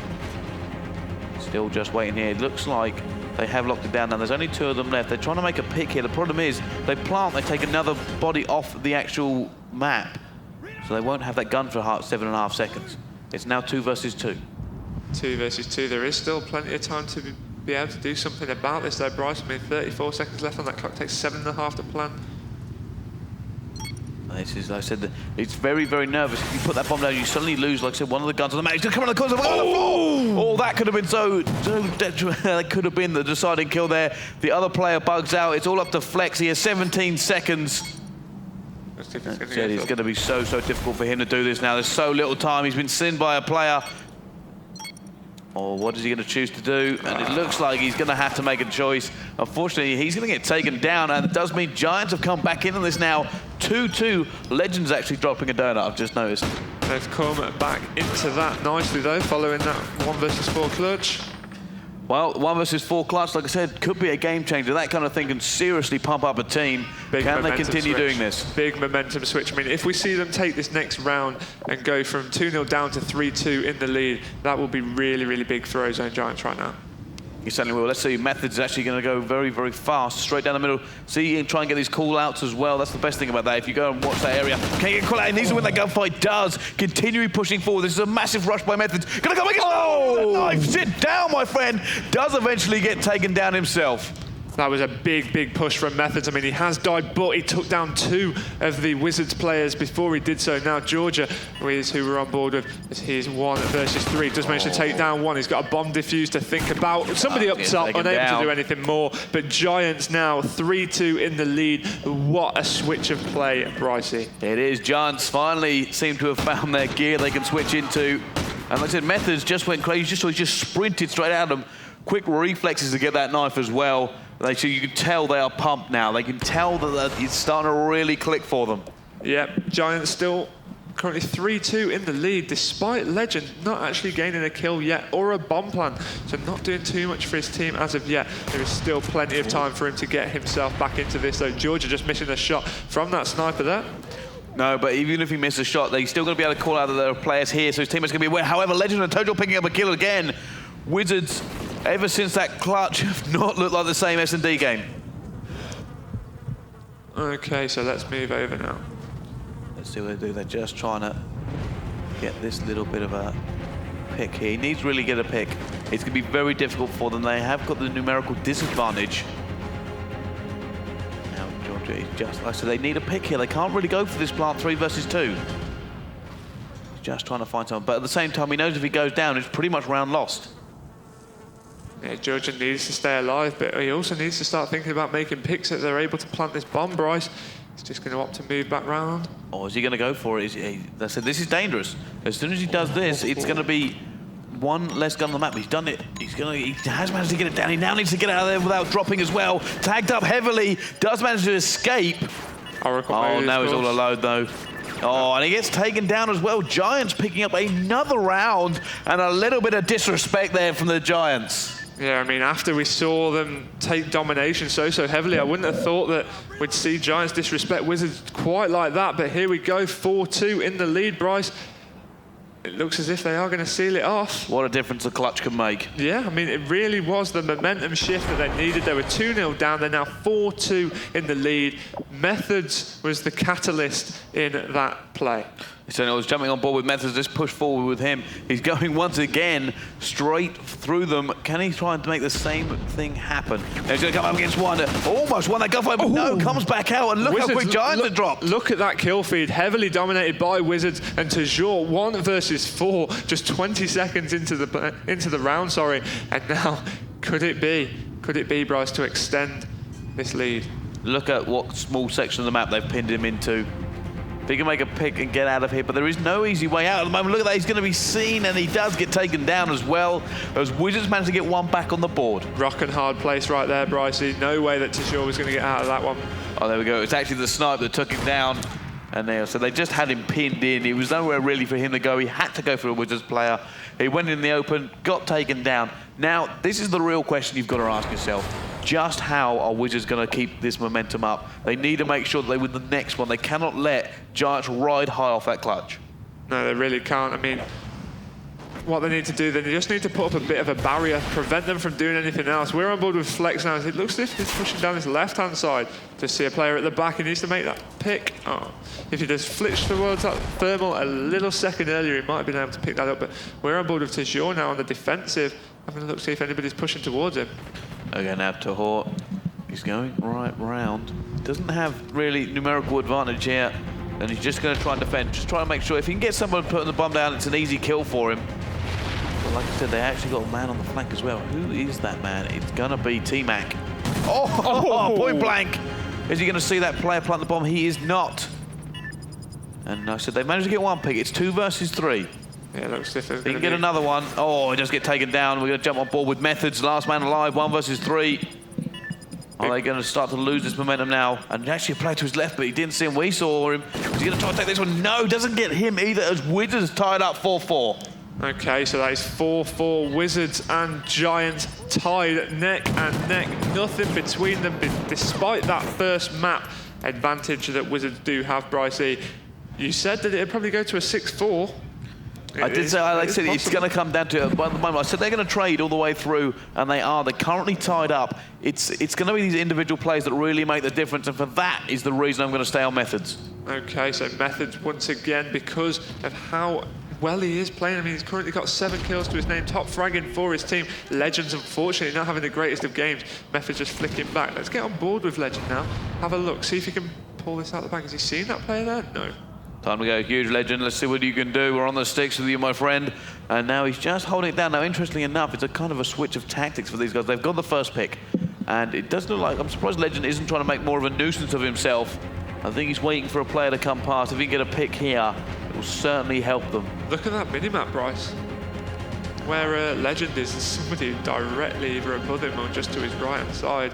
Speaker 4: Still just waiting here. It looks like they have locked it down now. There's only 2 of them left. They're trying to make a pick here. The problem is they plant, they take another body off the actual map. So they won't have that gun for 7.5 seconds. It's now 2 versus 2.
Speaker 5: 2 versus 2. There is still plenty of time to be able to do something about this though, Bryce. I mean, 34 seconds left on that clock. Takes 7.5 to plan.
Speaker 4: This is, like I said, it's very, very nervous. If you put that bomb down, you suddenly lose, like I said, one of the guns on the map. He's going to come on the corner. Oh, that could have been so detrimental. That could have been the deciding kill there. The other player bugs out. It's all up to Flex. He has 17 seconds. It's going to be so difficult for him to do this now. There's so little time. He's been seen by a player. Or what is he going to choose to do? And it looks like he's going to have to make a choice. Unfortunately, he's going to get taken down, and it does mean Giants have come back in on this now. 2-2. Legends actually dropping a donut, I've just noticed.
Speaker 5: They've come back into that nicely, though, following that 1 versus 4 clutch.
Speaker 4: Well, 1 versus 4 clutch, like I said, could be a game changer. That kind of thing can seriously pump up a team. Can they continue doing this?
Speaker 5: Big momentum switch. I mean, if we see them take this next round and go from 2-0 down to 3-2 in the lead, that will be really, really big for Ozone Giants right now.
Speaker 4: You certainly will. Let's see. Methods is actually going to go very, very fast, straight down the middle. See, and try and get these call-outs as well. That's the best thing about that. If you go and watch that area, can you get a call-out? He needs to win that gunfight. Does. Continuing pushing forward. This is a massive rush by Methods. Gonna come again. Oh! Knife. Sit down, my friend. Does eventually get taken down himself.
Speaker 5: That was a big, big push from Methods. I mean, he has died, but he took down 2 of the Wizards players before he did so. Now Georgia, who we're on board with, as he's 1 versus 3. Does manage to take down 1. He's got a bomb defuse to think about. Somebody up top, unable to do anything more. But Giants now 3-2 in the lead. What a switch of play, Brycey.
Speaker 4: It is. Giants finally seem to have found their gear they can switch into. And like I said, Methods just went crazy. He just sprinted straight at them. Quick reflexes to get that knife as well. So you can tell they are pumped now. They can tell that it's starting to really click for them.
Speaker 5: Yep, Giants still currently 3-2 in the lead, despite Legend not actually gaining a kill yet or a bomb plan. So not doing too much for his team as of yet. There is still plenty of time for him to get himself back into this, though. Georgia just missing a shot from that sniper there.
Speaker 4: No, but even if he misses a shot, they're still going to be able to call out that there are players here, so his teammates are going to be aware. However, Legend and Total picking up a kill again. Wizards, ever since that clutch, have not looked like the same S&D game.
Speaker 5: Okay, so let's move over now.
Speaker 4: Let's see what they do. They're just trying to get this little bit of a pick here. He needs to really get a pick. It's going to be very difficult for them. They have got the numerical disadvantage. Now, Georgia is just... Like I said, they need a pick here. They can't really go for this plant 3 versus 2. He's just trying to find someone. But at the same time, he knows if he goes down, it's pretty much round lost.
Speaker 5: Yeah, Georgia needs to stay alive, but he also needs to start thinking about making picks that they're able to plant this bomb, Bryce. He's just going to opt to move back round. Or
Speaker 4: is he going to go for it? They said this is dangerous. As soon as he does this, it's going to be one less gun on the map. He's done it. He has managed to get it down. He now needs to get out of there without dropping as well. Tagged up heavily. Does manage to escape. Now he's all alone though. Oh, and he gets taken down as well. Giants picking up another round, and a little bit of disrespect there from the Giants.
Speaker 5: Yeah, I mean, after we saw them take domination so heavily, I wouldn't have thought that we'd see Giants disrespect Wizards quite like that. But here we go, 4-2 in the lead, Bryce. It looks as if they are going to seal it off.
Speaker 4: What a difference the clutch can make.
Speaker 5: Yeah, I mean, it really was the momentum shift that they needed. They were 2-0 down. They're now 4-2 in the lead. Methods was the catalyst in that play.
Speaker 4: So I was jumping on board with Methods, just push forward with him. He's going once again straight through them. Can he try and make the same thing happen? Now he's going to come up against one. Almost won that gunfight, but no, comes back out. And look Wizards, how quick Giants have dropped.
Speaker 5: Look at that kill feed, heavily dominated by Wizards and Tajor, 1 versus 4, just 20 seconds into the round, sorry. And now, could it be, Bryce, to extend this lead?
Speaker 4: Look at what small section of the map they've pinned him into. If he can make a pick and get out of here, but there is no easy way out at the moment. Look at that, he's going to be seen, and he does get taken down as well, as Wizards managed to get one back on the board.
Speaker 5: Rock and hard place right there, Brycey. No way that Tajor was going to get out of that one.
Speaker 4: Oh, there we go. It's actually the snipe that took him down. And there, so they just had him pinned in. It was nowhere really for him to go. He had to go for a Wizards player. He went in the open, got taken down. Now, this is the real question you've got to ask yourself. Just how are Wizards going to keep this momentum up? They need to make sure that they win the next one. They cannot let Giants ride high off that clutch.
Speaker 5: No, they really can't. I mean, what they need to do, they just need to put up a bit of a barrier, prevent them from doing anything else. We're on board with Flex now. It looks as if he's pushing down his left-hand side to see a player at the back. He needs to make that pick. Oh, if he just flips towards that thermal a little second earlier, he might have been able to pick that up. But we're on board with Tajor now on the defensive. Having a look, see if anybody's pushing towards him.
Speaker 4: Okay, now Tahor, he's going right round. Doesn't have really numerical advantage here, and he's just going to try and defend. Just try to make sure if he can get someone putting the bomb down, it's an easy kill for him. But like I said, they actually got a man on the flank as well. Who is that man? It's going to be T-Mac. Oh, point blank. Is he going to see that player plant the bomb? He is not. And I said they managed to get one pick. It's 2 versus 3.
Speaker 5: Yeah, it looks different.
Speaker 4: He can get another one. Oh, he does get taken down. We're going to jump on board with Methods. Last man alive, 1 versus 3. Are they going to start to lose this momentum now? And actually a player to his left, but he didn't see him. We saw him. Is he going to try and take this one? No, doesn't get him either, as Wizards tied up 4-4.
Speaker 5: Okay, so that is 4-4. Wizards and Giants tied neck and neck. Nothing between them, despite that first map advantage that Wizards do have, Brycey. You said that it'd probably go to a 6-4.
Speaker 4: I did say, like I said, it's going to come down to it. By the moment, I said they're going to trade all the way through, and they are. They're currently tied up. It's going to be these individual plays that really make the difference, and for that is the reason I'm going to stay on Methods.
Speaker 5: Okay, so Methods once again, because of how well he is playing. I mean, he's currently got 7 kills to his name, top fragging for his team. Legends, unfortunately, not having the greatest of games. Methods just flicking back. Let's get on board with Legend now. Have a look, see if he can pull this out the bag. Has he seen that player there? No.
Speaker 4: Time to go, huge Legend. Let's see what you can do. We're on the sticks with you, my friend. And now he's just holding it down. Now, interestingly enough, it's a kind of a switch of tactics for these guys. They've got the first pick, and it does look like, I'm surprised Legend isn't trying to make more of a nuisance of himself. I think he's waiting for a player to come past. If he can get a pick here, it will certainly help them.
Speaker 5: Look at that minimap, Bryce. Where Legend is somebody directly either above him or just to his right-hand side.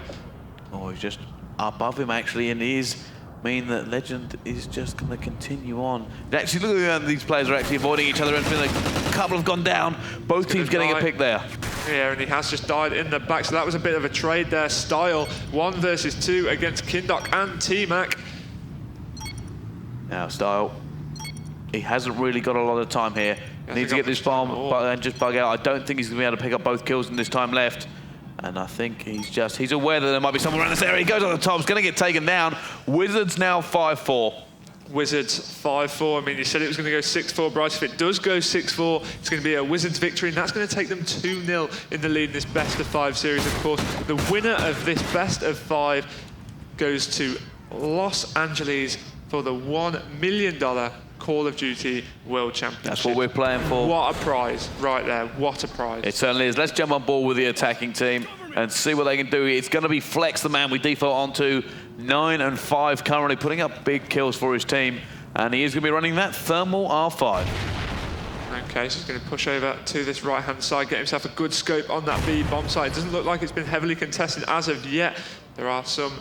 Speaker 4: Oh, he's just above him, actually, and he is mean that Legend is just going to continue on. Actually, look at these players are actually avoiding each other, and a couple have gone down. Both teams getting a pick there.
Speaker 5: Yeah, and he has just died in the back, so that was a bit of a trade there. Style, 1 versus 2 against Kindok and T-Mac.
Speaker 4: Now, Style, he hasn't really got a lot of time here. Needs to get this bomb and just bug out. I don't think he's going to be able to pick up both kills in this time left. And I think he's aware that there might be someone around this area. He goes on the top, he's going to get taken down. Wizards now 5-4.
Speaker 5: Wizards 5-4. I mean, you said it was going to go 6-4, Bryce. If it does go 6-4, it's going to be a Wizards victory, and that's going to take them 2-0 in the lead in this best-of-5 series. Of course, the winner of this best-of-5 goes to Los Angeles for the $1 million Call of Duty World Championship.
Speaker 4: That's what we're playing for.
Speaker 5: What a prize right there. What a prize.
Speaker 4: It certainly is. Let's jump on board with the attacking team and see what they can do. It's going to be Flex, the man we default onto. 9 and 5 currently, putting up big kills for his team. And he is going to be running that Thermal R5.
Speaker 5: Okay, so he's going to push over to this right-hand side, get himself a good scope on that B bomb site. It doesn't look like it's been heavily contested as of yet. There are some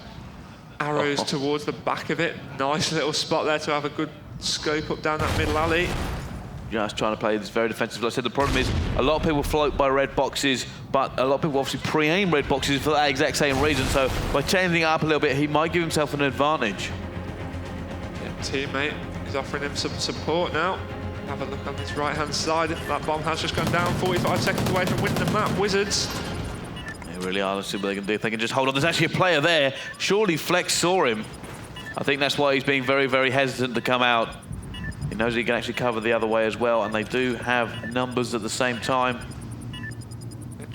Speaker 5: arrows towards the back of it. Nice little spot there to have a good scope up down that middle alley.
Speaker 4: Just trying to play this very defensive. Like I said, the problem is a lot of people float by red boxes, but a lot of people obviously pre-aim red boxes for that exact same reason. So by changing it up a little bit, he might give himself an advantage.
Speaker 5: Yeah, teammate is offering him some support now. Have a look on this right-hand side. That bomb has just gone down, 45 seconds away from winning the map. Wizards.
Speaker 4: They really are. Let's see what they can do. If they can just hold on. There's actually a player there. Surely Flex saw him. I think that's why he's being very, very hesitant to come out. He knows he can actually cover the other way as well, and they do have numbers at the same time.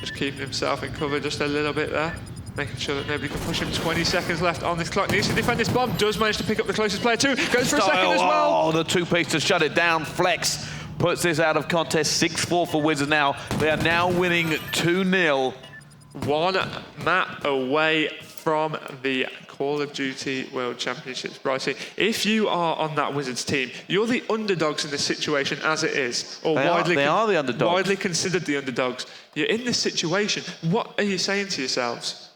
Speaker 5: Just keeping himself in cover just a little bit there, making sure that nobody can push him. 20 seconds left on this clock. Needs to defend this bomb. Does manage to pick up the closest player too. Goes for a second as well.
Speaker 4: Oh, the two-piece to shut it down. Flex puts this out of contest. 6-4 for Wizards now. They are now winning 2-0.
Speaker 5: 1 map away from the Call of Duty World Championships. Brycey, if you are on that Wizards team, you're the underdogs in this situation as it is. Or
Speaker 4: they are the underdogs.
Speaker 5: Widely considered the underdogs. You're in this situation. What are you saying to yourselves?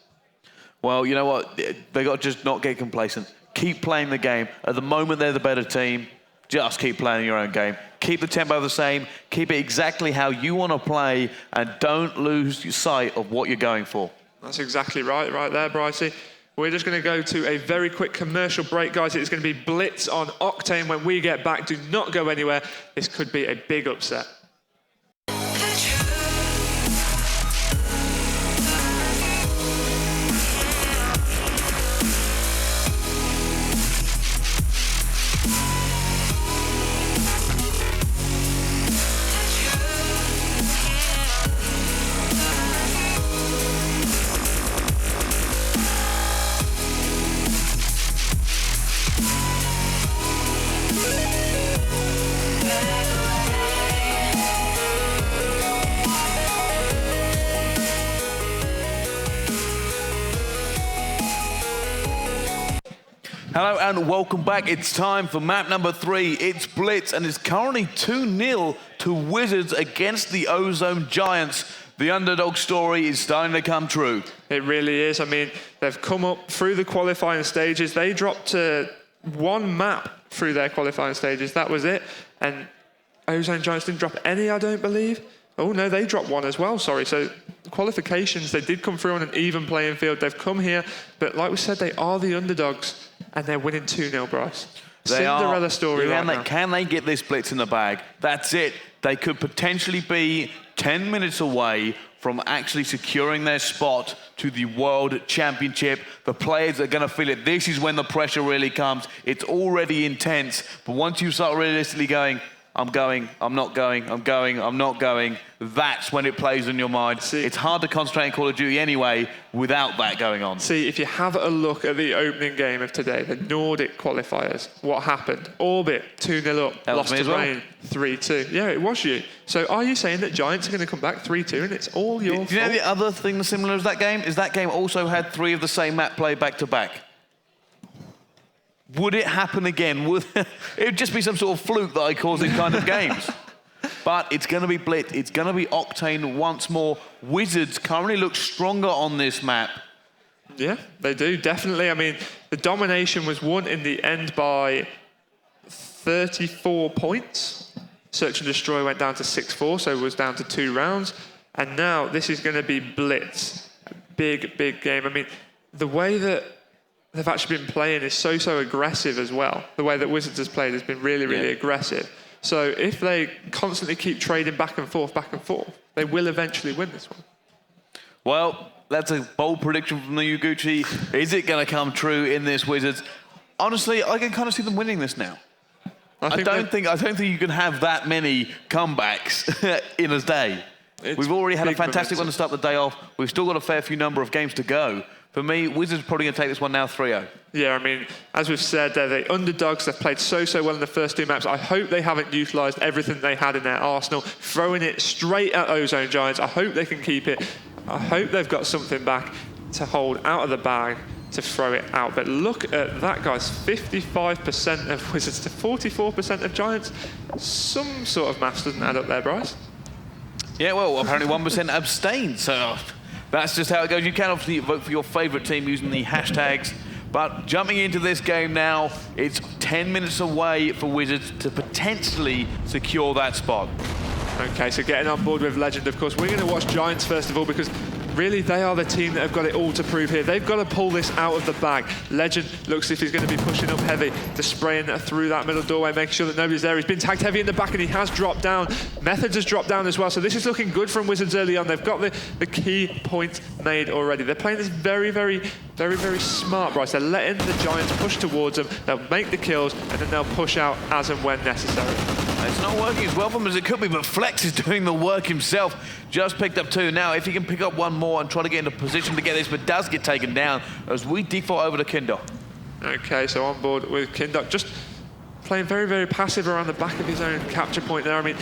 Speaker 4: Well, you know what? They got to just not get complacent. Keep playing the game. At the moment, they're the better team. Just keep playing your own game. Keep the tempo the same. Keep it exactly how you want to play, and don't lose sight of what you're going for.
Speaker 5: That's exactly right there, Brycey. We're just going to go to a very quick commercial break, guys. It's going to be Blitz on Octane when we get back. Do not go anywhere. This could be a big upset.
Speaker 4: Hello and welcome back. It's time for map number 3. It's Blitz, and it's currently 2-0 to Wizards against the Ozone Giants. The underdog story is starting to come true.
Speaker 5: It really is. I mean, they've come up through the qualifying stages. They dropped 1 map through their qualifying stages. That was it. And Ozone Giants didn't drop any, I don't believe. Oh, no, they dropped 1 as well, sorry. So the qualifications, they did come through on an even playing field. They've come here, but like we said, they are the underdogs, and they're winning 2-0, Bryce. Cinderella story right now.
Speaker 4: Can they get this Blitz in the bag? That's it. They could potentially be 10 minutes away from actually securing their spot to the World Championship. The players are going to feel it. This is when the pressure really comes. It's already intense, but once you start realistically going, I'm going, I'm not going, I'm going, I'm not going, that's when it plays in your mind. See, it's hard to concentrate in Call of Duty anyway without that going on.
Speaker 5: See, if you have a look at the opening game of today, the Nordic qualifiers, what happened? Orbit, 2-0 up, lost to Rain, 3-2. Yeah, it was you. So are you saying that Giants are going to come back 3-2 and it's all your fault?
Speaker 4: Do you know the other thing that's similar to that game? Is that game also had 3 of the same map played back-to-back. Would it happen again? It would just be some sort of fluke that I cause these kind of games. But it's going to be Blitz. It's going to be Octane once more. Wizards currently look stronger on this map.
Speaker 5: Yeah, they do, definitely. I mean, the domination was won in the end by 34 points. Search and Destroy went down to 6-4, so it was down to 2 rounds. And now this is going to be Blitz. A big, big game. I mean, the way that they've actually been playing is so aggressive as well. The way that Wizards has played has been really aggressive. So if they constantly keep trading back and forth, they will eventually win this one.
Speaker 4: Well, that's a bold prediction from the Uguchi. Is it going to come true in this Wizards? Honestly, I can kind of see them winning this now. I don't think you can have that many comebacks in a day. We've already had a fantastic one to start the day off. We've still got a fair few number of games to go. For me, Wizards are probably going to take this one now 3-0. Yeah,
Speaker 5: I mean, as we've said, they're the underdogs. They've played so well in the first 2 maps. I hope they haven't utilised everything they had in their arsenal, throwing it straight at Ozone Giants. I hope they can keep it. I hope they've got something back to hold out of the bag to throw it out. But look at that, guys. 55% of Wizards to 44% of Giants. Some sort of maths doesn't add up there, Bryce.
Speaker 4: Yeah, well, apparently 1% abstained, so that's just how it goes. You can obviously vote for your favourite team using the hashtags. But jumping into this game now, it's 10 minutes away for Wizards to potentially secure that spot.
Speaker 5: Okay, so getting on board with Legend, of course. We're going to watch Giants first of all, because really they are the team that have got it all to prove here. They've got to pull this out of the bag. Legend looks as if he's going to be pushing up heavy, just spraying through that middle doorway, making sure that nobody's there. He's been tagged heavy in the back and he has dropped down. Methods has dropped down as well, so this is looking good from Wizards early on. They've got the key point made already. They're playing this very smart, Bryce. They're letting the Giants push towards them. They'll make the kills and then they'll push out as and when necessary.
Speaker 4: It's not working as well for him as it could be, but Flex is doing the work himself. Just picked up 2. Now, if he can pick up 1 more and try to get into position to get this, but does get taken down as we default over to Kindok.
Speaker 5: Okay, so on board with Kindok. Just playing very passive around the back of his own capture point there. I mean,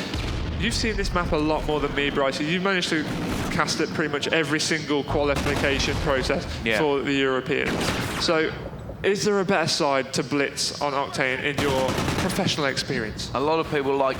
Speaker 5: you've seen this map a lot more than me, Bryce. You've managed to cast it pretty much every single qualification process for the Europeans. So, is there a better side to Blitz on Octane in your professional experience?
Speaker 4: A lot of people like,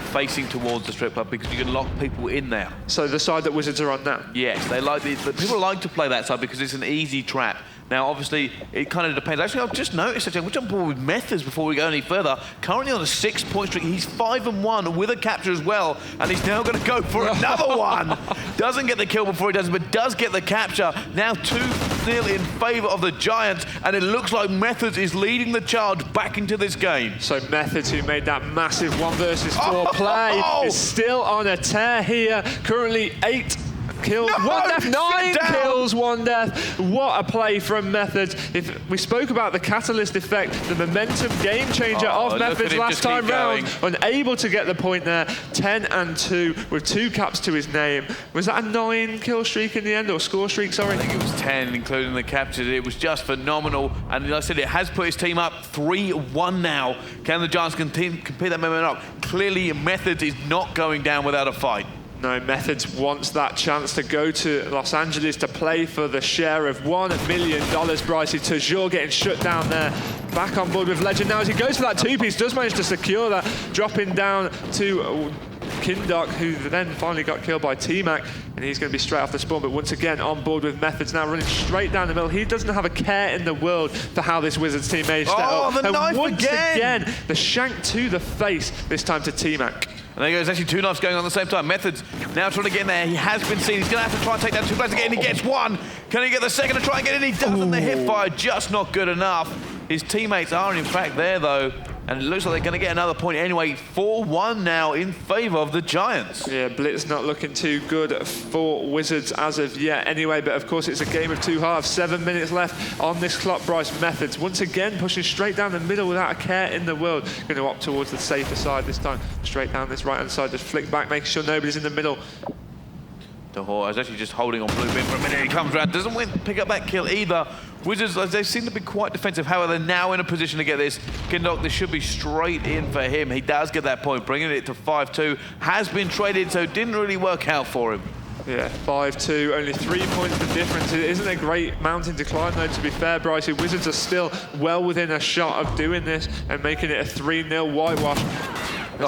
Speaker 4: facing towards the strip club because you can lock people in there.
Speaker 5: So the side that Wizards are on now?
Speaker 4: Yes, they like people like to play that side because it's an easy trap. Now, obviously, it kind of depends. Actually, I've just noticed, we'll jump forward with Methods before we go any further. Currently on a 6-point streak. He's 5-1 with a capture as well, and he's now going to go for another one. Doesn't get the kill before he does, but does get the capture. Now 2-0 in favour of the Giants, and it looks like Methods is leading the charge back into this game.
Speaker 5: So Methods, who made that massive 1 versus 4 play, is still on a tear here. Currently 8 kills, 1 death, 9 kills, 1 death. What a play from Methods. If we spoke about the catalyst effect, the momentum game changer of Methods last time round, unable to get the point there. 10-2 with 2 caps to his name. Was that a 9 kill streak in the end, or score streak, sorry?
Speaker 4: I think it was 10, including the captures. It was just phenomenal. And like I said, it has put his team up 3-1 now. Can the Giants complete that momentum up? Clearly, Methods is not going down without a fight.
Speaker 5: No, Methods wants that chance to go to Los Angeles to play for the share of $1 million. Brycey Toujours getting shut down there. Back on board with Legend now as he goes for that 2-piece. Does manage to secure that, dropping down to Kindok, who then finally got killed by T-Mac, and he's going to be straight off the spawn. But once again, on board with Methods now, running straight down the middle. He doesn't have a care in the world for how this Wizards team managed to
Speaker 4: the knife
Speaker 5: and once again, the shank to the face, this time to T-Mac.
Speaker 4: And there goes actually 2 knives going on at the same time. Methods now trying to get in there. He has been seen. He's going to have to try and take down 2 players again. He gets 1. Can he get the second to try and get in? He doesn't. The hip fire just not good enough. His teammates are in fact there though. And it looks like they're going to get another point anyway. 4-1 now in favour of the Giants.
Speaker 5: Yeah, Blitz not looking too good for Wizards as of yet anyway. But of course, it's a game of 2 halves. 7 minutes left on this clock. Bryce, Methods once again pushing straight down the middle without a care in the world. Going to opt towards the safer side this time. Straight down this right-hand side. Just flick back, making sure nobody's in the middle.
Speaker 4: Dahor is actually just holding on Blue Bin for a minute. He comes around, doesn't pick up that kill either. Wizards, they seem to be quite defensive. However, they're now in a position to get this. Kindok, this should be straight in for him. He does get that point, bringing it to 5-2. Has been traded, so it didn't really work out for him.
Speaker 5: Yeah, 5-2, only 3 points the difference. It isn't a great mountain decline though, to be fair, Bryce. Wizards are still well within a shot of doing this and making it a 3-0 whitewash.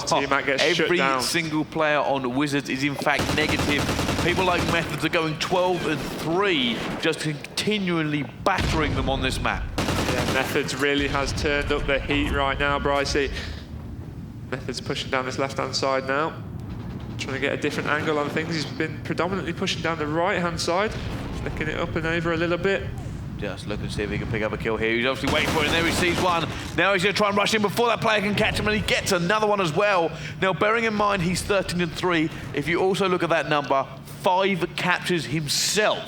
Speaker 5: T-Mac gets shut down.
Speaker 4: Every single player on Wizards is in fact negative. People like Methods are going 12-3 just to continually battering them on this map.
Speaker 5: Yeah, Methods really has turned up the heat right now, Brycey. Methods pushing down this left-hand side now. Trying to get a different angle on things. He's been predominantly pushing down the right-hand side, flicking it up and over a little bit.
Speaker 4: Just looking to see if he can pick up a kill here. He's obviously waiting for it, and there he sees one. Now he's going to try and rush in before that player can catch him, and he gets another one as well. Now, bearing in mind he's 13-3, if you also look at that number, 5 captures himself.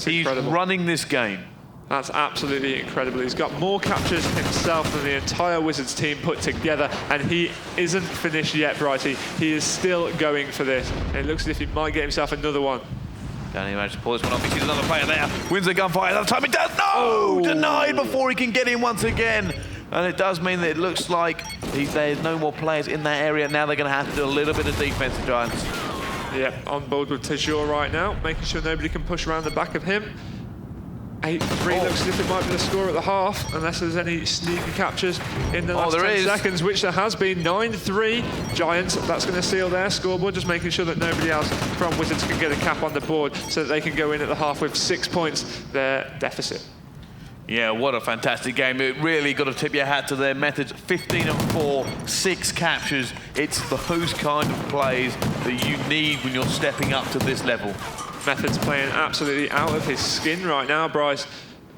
Speaker 4: He's running this game.
Speaker 5: That's absolutely incredible. He's got more captures himself than the entire Wizards team put together, and he isn't finished yet, Brycey. He is still going for this. And it looks as if he might get himself another one.
Speaker 4: Can he manage to pull this one off? He sees another player there. Wins the gunfight. Another time he does. No! Oh. Denied before he can get in once again. And it does mean that it looks like there's no more players in that area. Now they're going to have to do a little bit of defense, the Giants.
Speaker 5: Yep, on board with Tajor right now, making sure nobody can push around the back of him. 8-3 looks as if it might be the score at the half, unless there's any sneaky captures in the last 10 seconds, which there has been. 9-3 Giants. That's going to seal their scoreboard, just making sure that nobody else from Wizards can get a cap on the board so that they can go in at the half with 6 points, their deficit.
Speaker 4: Yeah, what a fantastic game. It really got to tip your hat to their Methods. 15-4, 6 captures. It's those kind of plays that you need when you're stepping up to this level.
Speaker 5: Methods playing absolutely out of his skin right now, Bryce.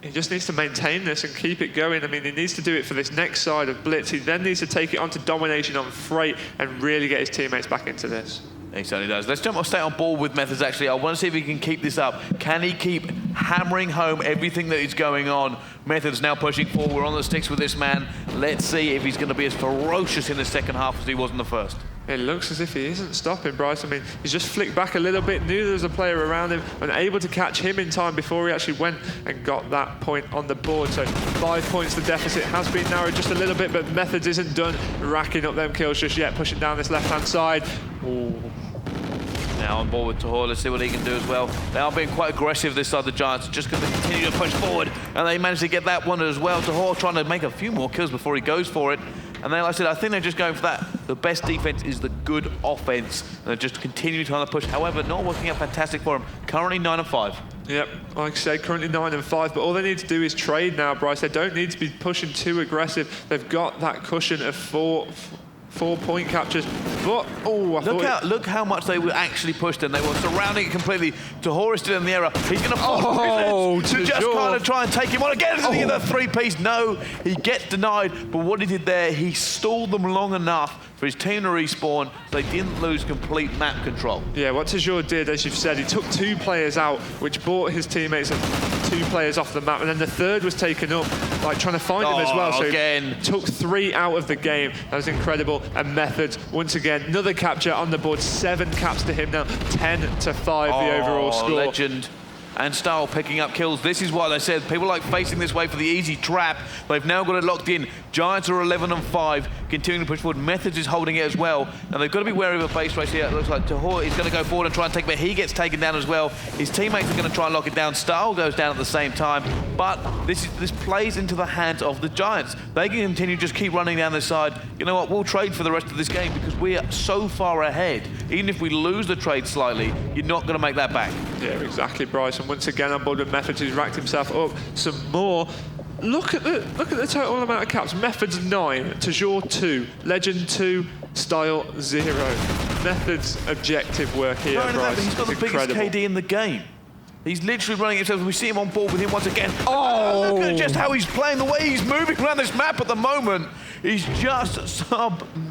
Speaker 5: He just needs to maintain this and keep it going. I mean, he needs to do it for this next side of Blitz. He then needs to take it onto domination on Freight and really get his teammates back into this.
Speaker 4: He certainly does. Let's stay on board with Methods, actually. I want to see if he can keep this up. Can he keep hammering home everything that is going on? Methods now pushing forward. We're on the sticks with this man. Let's see if he's going to be as ferocious in the second half as he was in the first.
Speaker 5: It looks as if he isn't stopping, Bryce. I mean, he's just flicked back a little bit, knew there was a player around him, and able to catch him in time before he actually went and got that point on the board. So 5 points, the deficit has been narrowed just a little bit, but Methods isn't done racking up them kills just yet, pushing down this left-hand side. Ooh.
Speaker 4: Now on board with Tahor, let's see what he can do as well. They are being quite aggressive this side, the Giants, just going to continue to push forward, and they managed to get that one as well. Tahor trying to make a few more kills before he goes for it. And then, like I said, I think they're just going for that. The best defense is the good offense. And they're just continuing to push. However, not working out fantastic for them. Currently 9-5.
Speaker 5: Yep, like I said, currently 9-5. But all they need to do is trade now, Bryce. They don't need to be pushing too aggressive. They've got that cushion of 4-point captures. But,
Speaker 4: look how much they were actually pushed, and they were surrounding it completely. Tahor is still in the error. He's going to fall to just kind of try and take him on again. Does he get that 3-piece? No, he gets denied. But what he did there, he stalled them long enough for his team to respawn so they didn't lose complete map control.
Speaker 5: Yeah, what Tajor did, as you've said, he took 2 players out, which brought his teammates 2 players off the map, and then the third was taken up, like trying to find him as well. So
Speaker 4: again,
Speaker 5: took 3 out of the game. That was incredible. And Methods, once again, another capture on the board. 7 caps to him now. 10-5 the overall score.
Speaker 4: Legend. And Style picking up kills. This is what I said. People like facing this way for the easy trap. They've now got it locked in. Giants are 11-5, continuing to push forward. Methods is holding it as well. Now they've got to be wary of a base race here. It looks like Tahor is going to go forward and try and take it, but he gets taken down as well. His teammates are going to try and lock it down. Style goes down at the same time, but this plays into the hands of the Giants. They can continue just keep running down this side. You know what? We'll trade for the rest of this game because we are so far ahead. Even if we lose the trade slightly, you're not going to make that back.
Speaker 5: Yeah, exactly, Bryce. And once again on board with Methods, who's racked himself up some more. Look at the total amount of caps. Methods 9, Tajor 2, Legend 2, Style 0. Methods objective work here, Bryce.
Speaker 4: He's got the biggest KD in the game. He's literally running himself. We see him on board with him once again. Oh, look at just how he's playing, the way he's moving around this map at the moment. He's just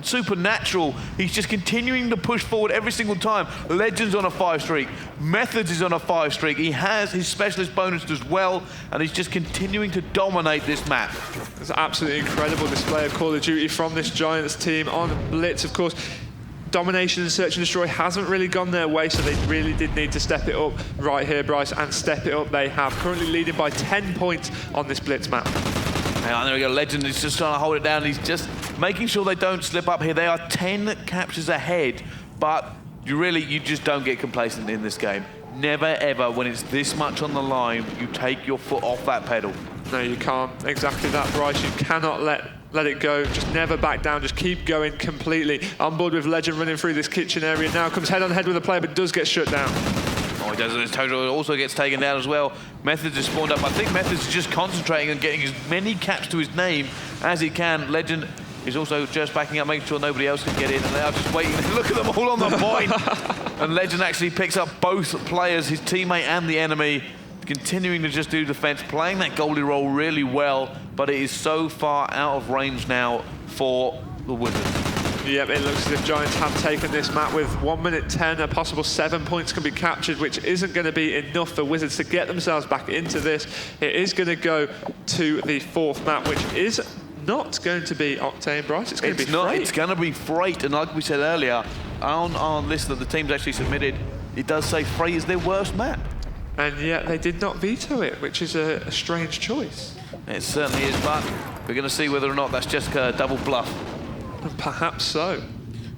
Speaker 4: supernatural. He's just continuing to push forward every single time. Legend's on a 5 streak. Methods is on a 5 streak. He has his specialist bonus as well, and he's just continuing to dominate this map.
Speaker 5: It's an absolutely incredible display of Call of Duty from this Giants team on Blitz, of course. Domination and Search and Destroy hasn't really gone their way, so they really did need to step it up right here, Bryce, and step it up they have. Currently leading by 10 points on this Blitz map.
Speaker 4: And there we go, Legend is just trying to hold it down. He's just making sure they don't slip up here. They are 10 captures ahead, but you just don't get complacent in this game. Never ever, when it's this much on the line, you take your foot off that pedal.
Speaker 5: No, you can't. Exactly that, Bryce. You cannot let it go. Just never back down. Just keep going completely. On board with Legend running through this kitchen area now. Comes head on head with a player, but does get shut down.
Speaker 4: Oh, he does. His total also gets taken down as well. Methods is spawned up. I think Methods is just concentrating on getting as many caps to his name as he can. Legend is also just backing up, making sure nobody else can get in, and they are just waiting. Look at them all on the point. And Legend actually picks up both players, his teammate and the enemy, continuing to just do defense, playing that goalie role really well, but it is so far out of range now for the Wizards.
Speaker 5: Yep, it looks as if Giants have taken this map with 1 minute 10. A possible 7 points can be captured, which isn't going to be enough for Wizards to get themselves back into this. It is going to go to the 4th map, which is not going to be Octane, Bryce. It's going to be Freight.
Speaker 4: It's going to be Freight, and like we said earlier, on our list that the teams actually submitted, it does say Freight is their worst map.
Speaker 5: And yet they did not veto it, which is a strange choice.
Speaker 4: It certainly is, but we're going to see whether or not that's just a double bluff.
Speaker 5: Perhaps so.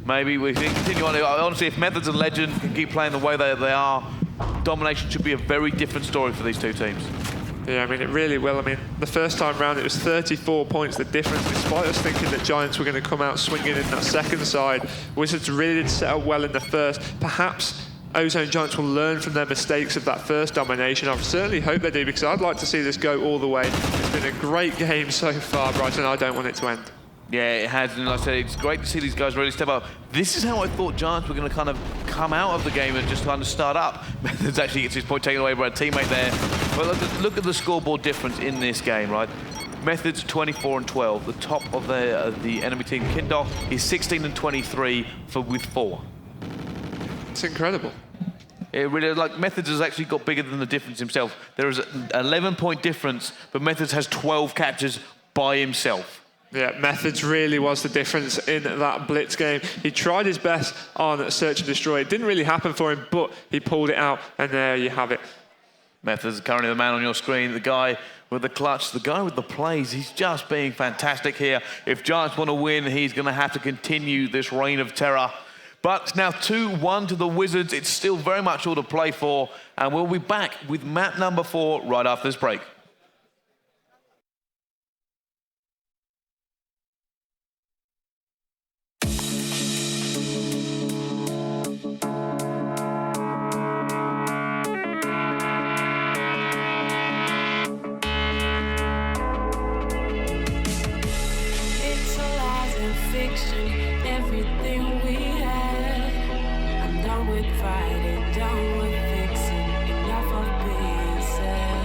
Speaker 4: Maybe we can continue on. Honestly, if Methods and Legend can keep playing the way they are, domination should be a very different story for these two teams.
Speaker 5: Yeah, I mean, it really will. I mean, the first time round, it was 34 points, the difference, despite us thinking that Giants were going to come out swinging in that second side. Wizards really did set up well in the first. Perhaps Ozone Giants will learn from their mistakes of that first domination. I certainly hope they do, because I'd like to see this go all the way. It's been a great game so far, Bryce, and I don't want it to end.
Speaker 4: Yeah, it has, and like I said, it's great to see these guys really step up. This is how I thought Giants were going to kind of come out of the game and just kind of start up. Methods actually gets his point taken away by a teammate there. But look at the scoreboard difference in this game, right? Methods 24 and 12. The top of the enemy team, Kindle, is 16 and 23 with 4.
Speaker 5: It's incredible.
Speaker 4: It really, like, Methods has actually got bigger than the difference himself. There is an 11-point difference, but Methods has 12 captures by himself.
Speaker 5: Yeah, Methods really was the difference in that Blitz game. He tried his best on Search and Destroy. It didn't really happen for him, but he pulled it out, and there you have it.
Speaker 4: Methods currently the man on your screen, the guy with the clutch, the guy with the plays. He's just being fantastic here. If Giants want to win, he's going to have to continue this reign of terror. But now 2-1 to the Wizards. It's still very much all to play for, and we'll be back with map number 4 right after this break.
Speaker 3: Everything we had, I'm done with fighting, done with fixing, enough of being sad.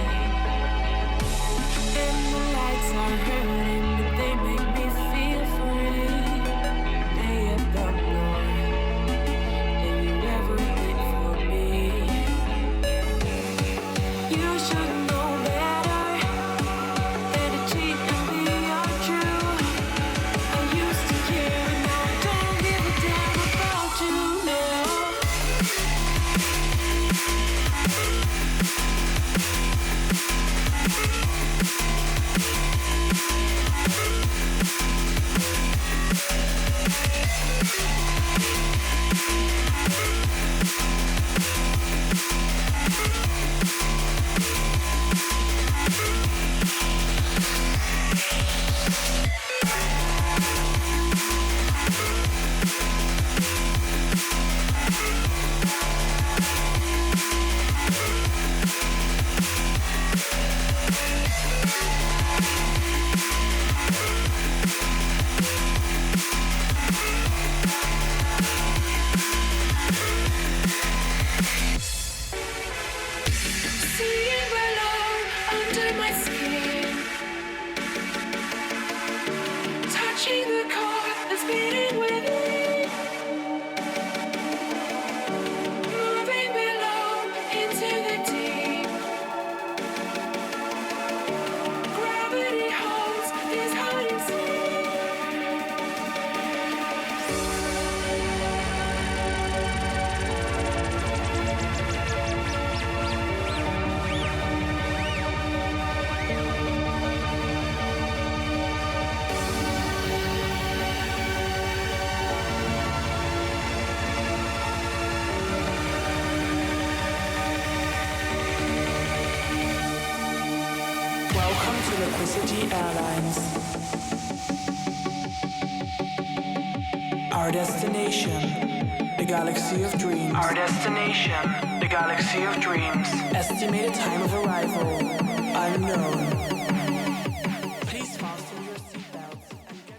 Speaker 3: And the lights are hurting, but they make me feel free. They have got more than you ever did for me. You should know better than to cheat and be untrue. I used to care. Airlines. Our destination, the galaxy of dreams. Our destination, the galaxy of dreams. Estimated time of arrival, unknown. Please fasten your seatbelts and get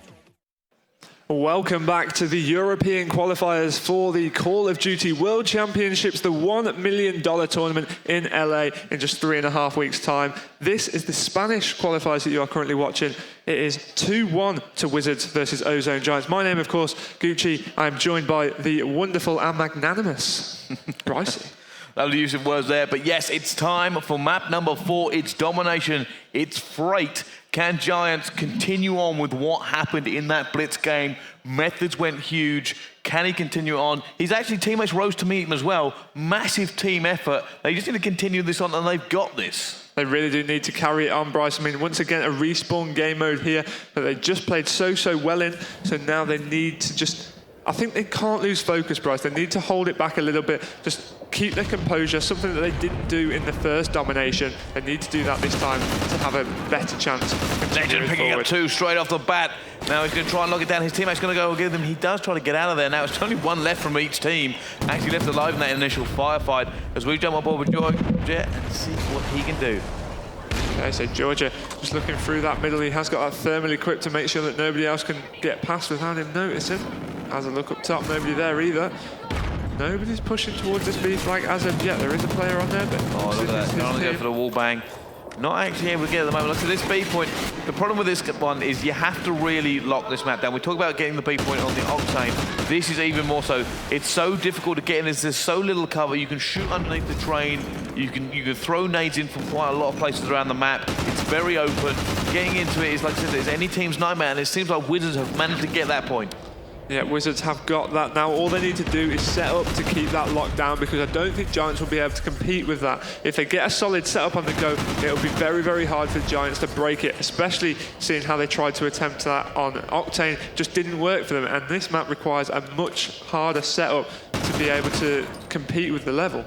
Speaker 3: ready.
Speaker 5: Welcome back to the European qualifiers for the Call of Duty World Championships, the $1 million tournament in LA in just 3.5 weeks' time. This is the Spanish qualifiers that you are currently watching. It is 2-1 to Wizards versus Ozone Giants. My name, of course, Gucci. I'm joined by the wonderful and magnanimous Brycey.
Speaker 6: Lovely use of words there, but yes, it's time for map number 4. It's domination, it's freight. Can Giants continue on with what happened in that blitz game? Methods went huge. Can he continue on? His actually teammates rose to meet him as well. Massive team effort. They just need to continue this on, and they've got this.
Speaker 5: They really do need to carry it on, Bryce. I mean, once again, a respawn game mode here, but they just played so well in, so now they need to just... I think they can't lose focus, Bryce. They need to hold it back a little bit, just keep their composure, something that they didn't do in the first domination. They need to do that this time to have a better chance.
Speaker 6: Legend picking up 2 straight off the bat. Now he's going to try and lock it down. His teammate's going to go give them. He does try to get out of there. Now it's only 1 left from each team. Actually left alive in that initial firefight. As we jump on board with Georgia and see what he can do.
Speaker 5: Okay, so Georgia just looking through that middle. He has got that thermal equipped to make sure that nobody else can get past without him noticing. Has a look up top, nobody there either. Nobody's pushing towards this B flag as of yet. There is a player on there, but...
Speaker 6: Oh, look at that. Trying to go for the wall bang. Not actually able to get at the moment. Look at this B point. The problem with this one is you have to really lock this map down. We talk about getting the B point on the Octane. This is even more so. It's so difficult to get in. There's so little cover. You can shoot underneath the train. You can throw nades in from quite a lot of places around the map. It's very open. Getting into it is, like I said, it's any team's nightmare, and it seems like Wizards have managed to get that point.
Speaker 5: Yeah, Wizards have got that now. All they need to do is set up to keep that locked down, because I don't think Giants will be able to compete with that. If they get a solid setup on the go, it'll be very hard for Giants to break it, especially seeing how they tried to attempt that on Octane. Just didn't work for them, and this map requires a much harder setup to be able to compete with the level.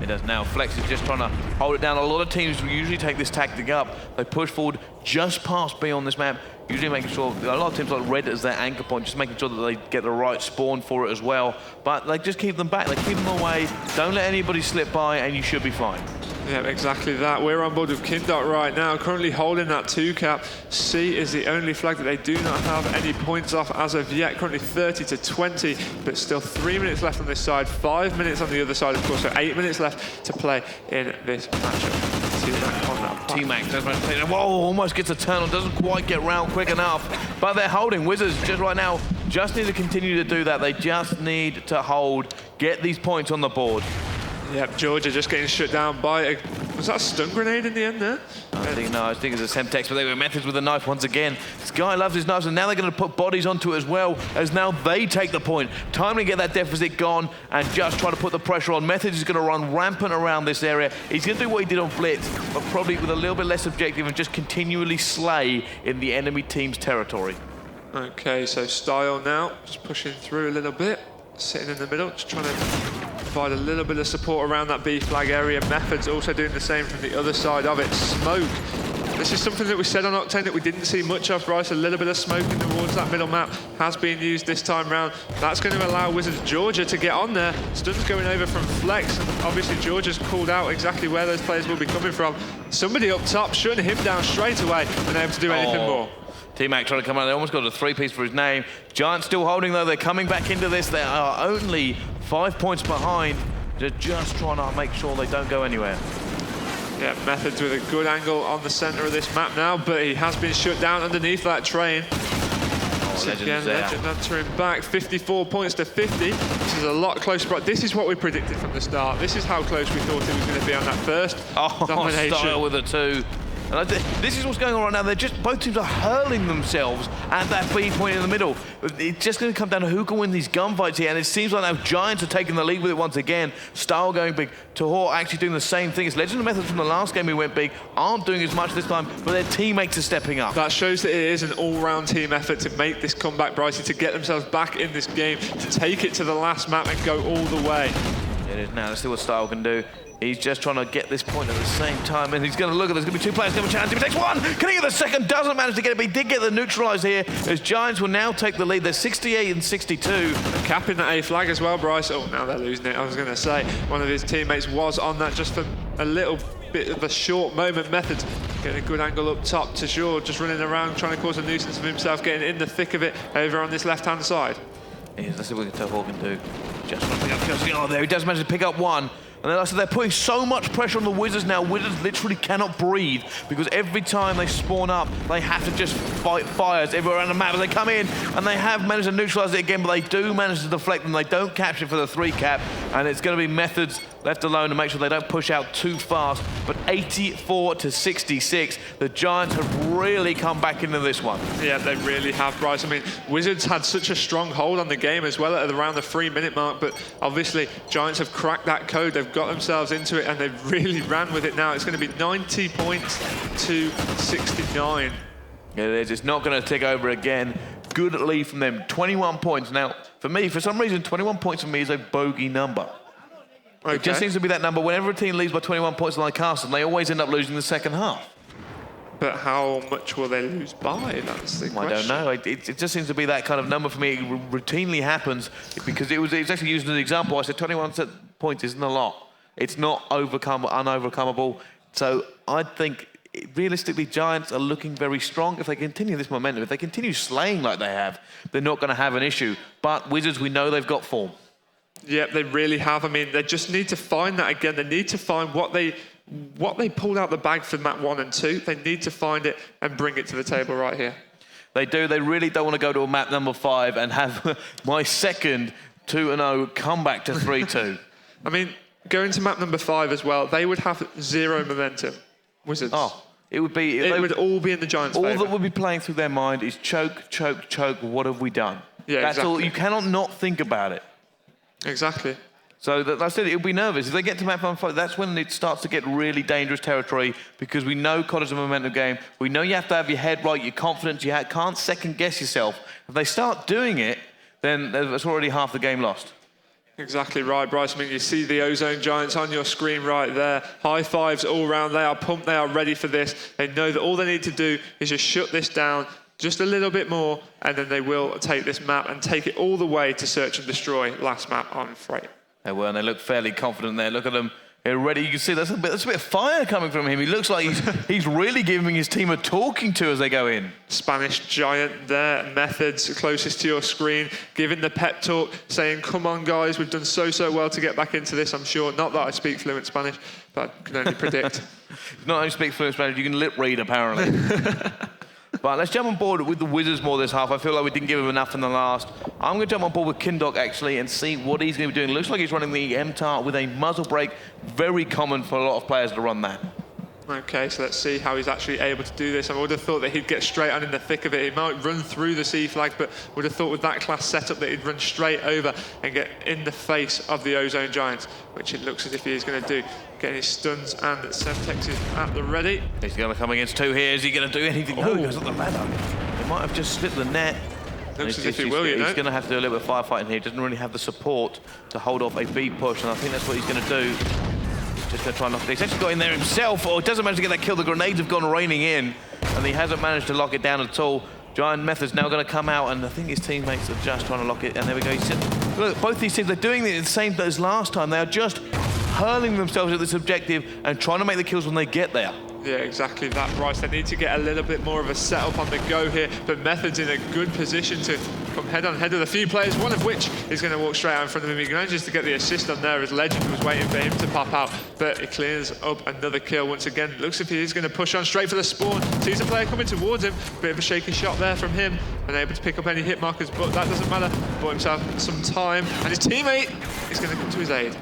Speaker 6: It does now. Flex is just trying to hold it down. A lot of teams usually take this tactic up. They push forward just past B on this map, usually making sure, a lot of teams like Red as their anchor point, just making sure that they get the right spawn for it as well. But they just keep them back, they keep them away. Don't let anybody slip by, and you should be fine.
Speaker 5: Yeah, exactly that. We're on board with Kindot right now, currently holding that 2 cap. C is the only flag that they do not have any points off as of yet, currently 30-20, but still 3 minutes left on this side, 5 minutes on the other side, of course, so 8 minutes left to play in this matchup. T-Mac on that.
Speaker 6: T-Mac does manage to take it. Whoa, almost gets a turn on, doesn't quite get round quick enough, but they're holding. Wizards just right now just need to continue to do that. They just need to hold, get these points on the board.
Speaker 5: Yep, Georgia just getting shut down by a... Was that a stun grenade in the end there?
Speaker 6: I think it's a Semtex, but they were Methods with the knife once again. This guy loves his knives, and now they're going to put bodies onto it as well, as now they take the point. Time to get that deficit gone and just try to put the pressure on. Methods is going to run rampant around this area. He's going to do what he did on Blitz, but probably with a little bit less objective and just continually slay in the enemy team's territory.
Speaker 5: Okay, so Style now, just pushing through a little bit, sitting in the middle, just trying to provide a little bit of support around that B flag area. Methods also doing the same from the other side of it. Smoke. This is something that we said on Octane that we didn't see much of, Bryce. A little bit of smoking towards that middle map has been used this time round. That's going to allow Wizards Georgia to get on there. Stun's going over from Flex, and obviously Georgia's called out exactly where those players will be coming from. Somebody up top shutting him down straight away and able to do anything more.
Speaker 6: T-Mac trying to come out. They almost got a 3-piece for his name. Giants still holding, though. They're coming back into this. They are only 5 points behind. They're just trying to make sure they don't go anywhere.
Speaker 5: Yeah, Methods with a good angle on the center of this map now, but he has been shut down underneath that train. Legend answering back, 54 points to 50. This is a lot closer, but this is what we predicted from the start. This is how close we thought it was going to be on that first domination.
Speaker 6: Style with a 2. And this is what's going on right now. They're just, both teams are hurling themselves at that B point in the middle. It's just going to come down to who can win these gunfights here. And it seems like now Giants are taking the lead with it once again. Style going big. Tahor actually doing the same thing. It's Legend of Methods from the last game we went big. Aren't doing as much this time, but their teammates are stepping up.
Speaker 5: That shows that it is an all-round team effort to make this comeback, Brycey, to get themselves back in this game, to take it to the last map and go all the way.
Speaker 6: It is now. Let's see what Style can do. He's just trying to get this point at the same time, and he's going to look at, there's going to be 2 players going to challenge him. He takes one, can he get the second? Doesn't manage to get it, but he did get the neutralizer here, as Giants will now take the lead. They're 68 and 62.
Speaker 5: Capping that A flag as well, Bryce. Oh, now they're losing it. I was going to say, one of his teammates was on that just for a little bit of a short moment. Methods getting a good angle up top to Shaw, just running around, trying to cause a nuisance of himself, getting in the thick of it over on this left-hand side.
Speaker 6: Let's see what Toho can do. Just trying to pick up, oh, there he does manage to pick up one. And then, like I said, they're putting so much pressure on the Wizards now. Wizards literally cannot breathe because every time they spawn up, they have to just fight fires everywhere around the map as they come in. And they have managed to neutralize it again, but they do manage to deflect them. They don't capture it for the 3 cap. And it's going to be Methods left alone to make sure they don't push out too fast. But 84 to 66, the Giants have really come back into this one.
Speaker 5: Yeah, they really have, Bryce. I mean, Wizards had such a strong hold on the game as well at around the 3-minute mark, but obviously Giants have cracked that code. They've got themselves into it and they've really ran with it now. It's going to be 90 points to 69.
Speaker 6: Yeah, it is. It's not going to tick over again. Good lead from them. 21 points. Now, for me, for some reason, 21 points for me is a bogey number. Okay. It just seems to be that number. Whenever a team leads by 21 points like Carson, they always end up losing the second half.
Speaker 5: But how much will they lose by? That's the question.
Speaker 6: I don't know. It just seems to be that kind of number for me. It routinely happens because it was actually used as an example. I said 21 points isn't a lot. It's not unovercomable. So I think realistically, Giants are looking very strong. If they continue this momentum, if they continue slaying like they have, they're not going to have an issue. But Wizards, we know they've got form.
Speaker 5: Yeah, they really have. I mean, they just need to find that again. They need to find what they pulled out the bag for map 1 and 2. They need to find it and bring it to the table right here.
Speaker 6: They do. They really don't want to go to a map number 5 and have my second 2-0 come back to 3-2.
Speaker 5: I mean, going to map number 5 as well, they would have 0 momentum. Wizards.
Speaker 6: Oh, it would be.
Speaker 5: It would all be in the Giants'
Speaker 6: favor.
Speaker 5: All
Speaker 6: that would be playing through their mind is choke, choke, choke. What have we done?
Speaker 5: Yeah,
Speaker 6: that's
Speaker 5: exactly.
Speaker 6: all. You cannot not think about it.
Speaker 5: Exactly.
Speaker 6: So that's it. It'll be nervous if they get to map number 5. That's when it starts to get really dangerous territory because we know COD is a momentum game. We know you have to have your head right, your confidence. You can't second guess yourself. If they start doing it, then that's already half the game lost.
Speaker 5: Exactly right, Bryce. I mean, you see the Ozone Giants on your screen right there. High fives all around. They are pumped. They are ready for this. They know that all they need to do is just shut this down just a little bit more, and then they will take this map and take it all the way to search and destroy last map on Freight.
Speaker 6: They were, and they look fairly confident there. Look at them. They're ready. You can see that's a bit of fire coming from him. He looks like he's really giving his team a talking to as they go in.
Speaker 5: Spanish Giant there, Methods closest to your screen, giving the pep talk, saying, come on guys, we've done so well to get back into this, I'm sure. Not that I speak fluent Spanish, but I can only predict.
Speaker 6: Not only speak fluent Spanish, you can lip read apparently. But let's jump on board with the Wizards more this half. I feel like we didn't give him enough in the last. I'm going to jump on board with Kindok, actually, and see what he's going to be doing. Looks like he's running the MTAR with a muzzle brake. Very common for a lot of players to run that.
Speaker 5: Okay, so let's see how he's actually able to do this. I would have thought that he'd get straight on in the thick of it. He might run through the C flag, but would have thought with that class setup that he'd run straight over and get in the face of the Ozone Giants, which it looks as if he is going to do. Getting his stuns and Semtex is at the ready.
Speaker 6: He's going to come against 2 here. Is he going to do anything? No, he goes up the ladder. He might have just split the net.
Speaker 5: Looks as if he will, you know.
Speaker 6: He's going to have to do a little bit of firefighting here. He doesn't really have the support to hold off a B push, and I think that's what he's going to do. Just going to try and lock it. He's actually got in there himself. Oh, he doesn't manage to get that kill. The grenades have gone raining in, and he hasn't managed to lock it down at all. Giant Method's now going to come out, and I think his teammates are just trying to lock it. And there we go. Look, both these teams, they're doing it the same as last time. They are just hurling themselves at this objective and trying to make the kills when they get there.
Speaker 5: Yeah, exactly that, Bryce. They need to get a little bit more of a setup on the go here, but Method's in a good position to come head-on-head with a few players, one of which is going to walk straight out in front of him. He manages to get the assist on there as Legend was waiting for him to pop out, but he clears up another kill once again. Looks as if he is going to push on straight for the spawn. Sees a player coming towards him. Bit of a shaky shot there from him, unable to pick up any hit markers, but that doesn't matter. Bought himself some time, and his teammate is going to come to his aid.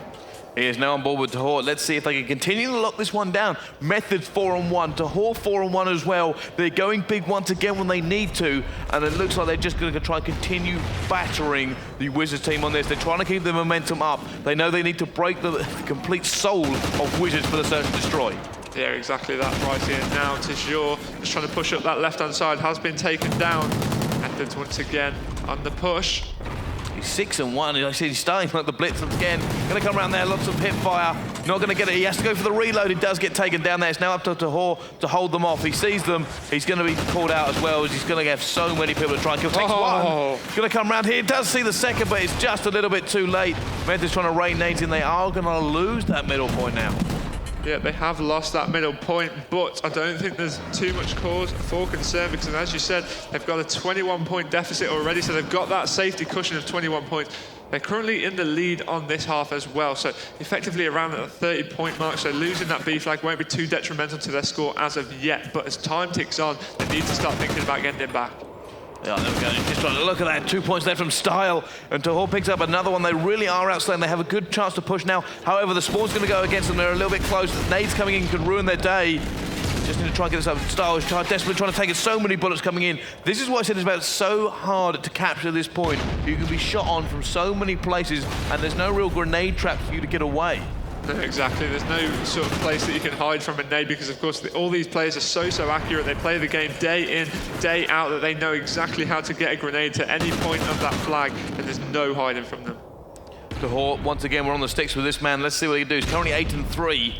Speaker 6: He is now on board with Tahor. Let's see if they can continue to lock this one down. Methods 4-on-1, Tahor 4-on-1 as well. They're going big once again when they need to, and it looks like they're just going to try and continue battering the Wizards team on this. They're trying to keep the momentum up. They know they need to break the complete soul of Wizards for the search and destroy.
Speaker 5: Yeah, exactly that, Bryce. Here now, Tajor just trying to push up that left-hand side, has been taken down. Methods once again on the push.
Speaker 6: 6-1, I see he's starting like the blitz again. Gonna come around there, lots of hip fire. Not going to get it. He has to go for the reload. It does get taken down there. It's now up to Tahor to hold them off. He sees them. He's going to be called out as well, as he's going to have so many people to try and kill. Takes one. Going to come around here. Does see the second, but it's just a little bit too late. Method's trying to rain nades in. They are going to lose that middle point now.
Speaker 5: Yeah, they have lost that middle point, but I don't think there's too much cause for concern because, as you said, they've got a 21-point deficit already, so they've got that safety cushion of 21 points. They're currently in the lead on this half as well, so effectively around that 30-point mark, so losing that B flag won't be too detrimental to their score as of yet, but as time ticks on, they need to start thinking about getting it back.
Speaker 6: Yeah, there we go. Just trying to look at that. 2 points there from Style. And Tahor picks up another one. They really are outstanding. They have a good chance to push now. However, the spawn's going to go against them. They're a little bit close. Nades coming in can ruin their day. Just need to try and get this up. Style is desperately trying to take it. So many bullets coming in. This is what I said, it's about so hard to capture this point. You can be shot on from so many places, and there's no real grenade trap for you to get away.
Speaker 5: No, exactly. There's no sort of place that you can hide from a nade because, of course, all these players are so accurate. They play the game day in, day out, that they know exactly how to get a grenade to any point of that flag, and there's no hiding from them.
Speaker 6: Tahor, once again, we're on the sticks with this man. Let's see what he can do. He's currently 8-3.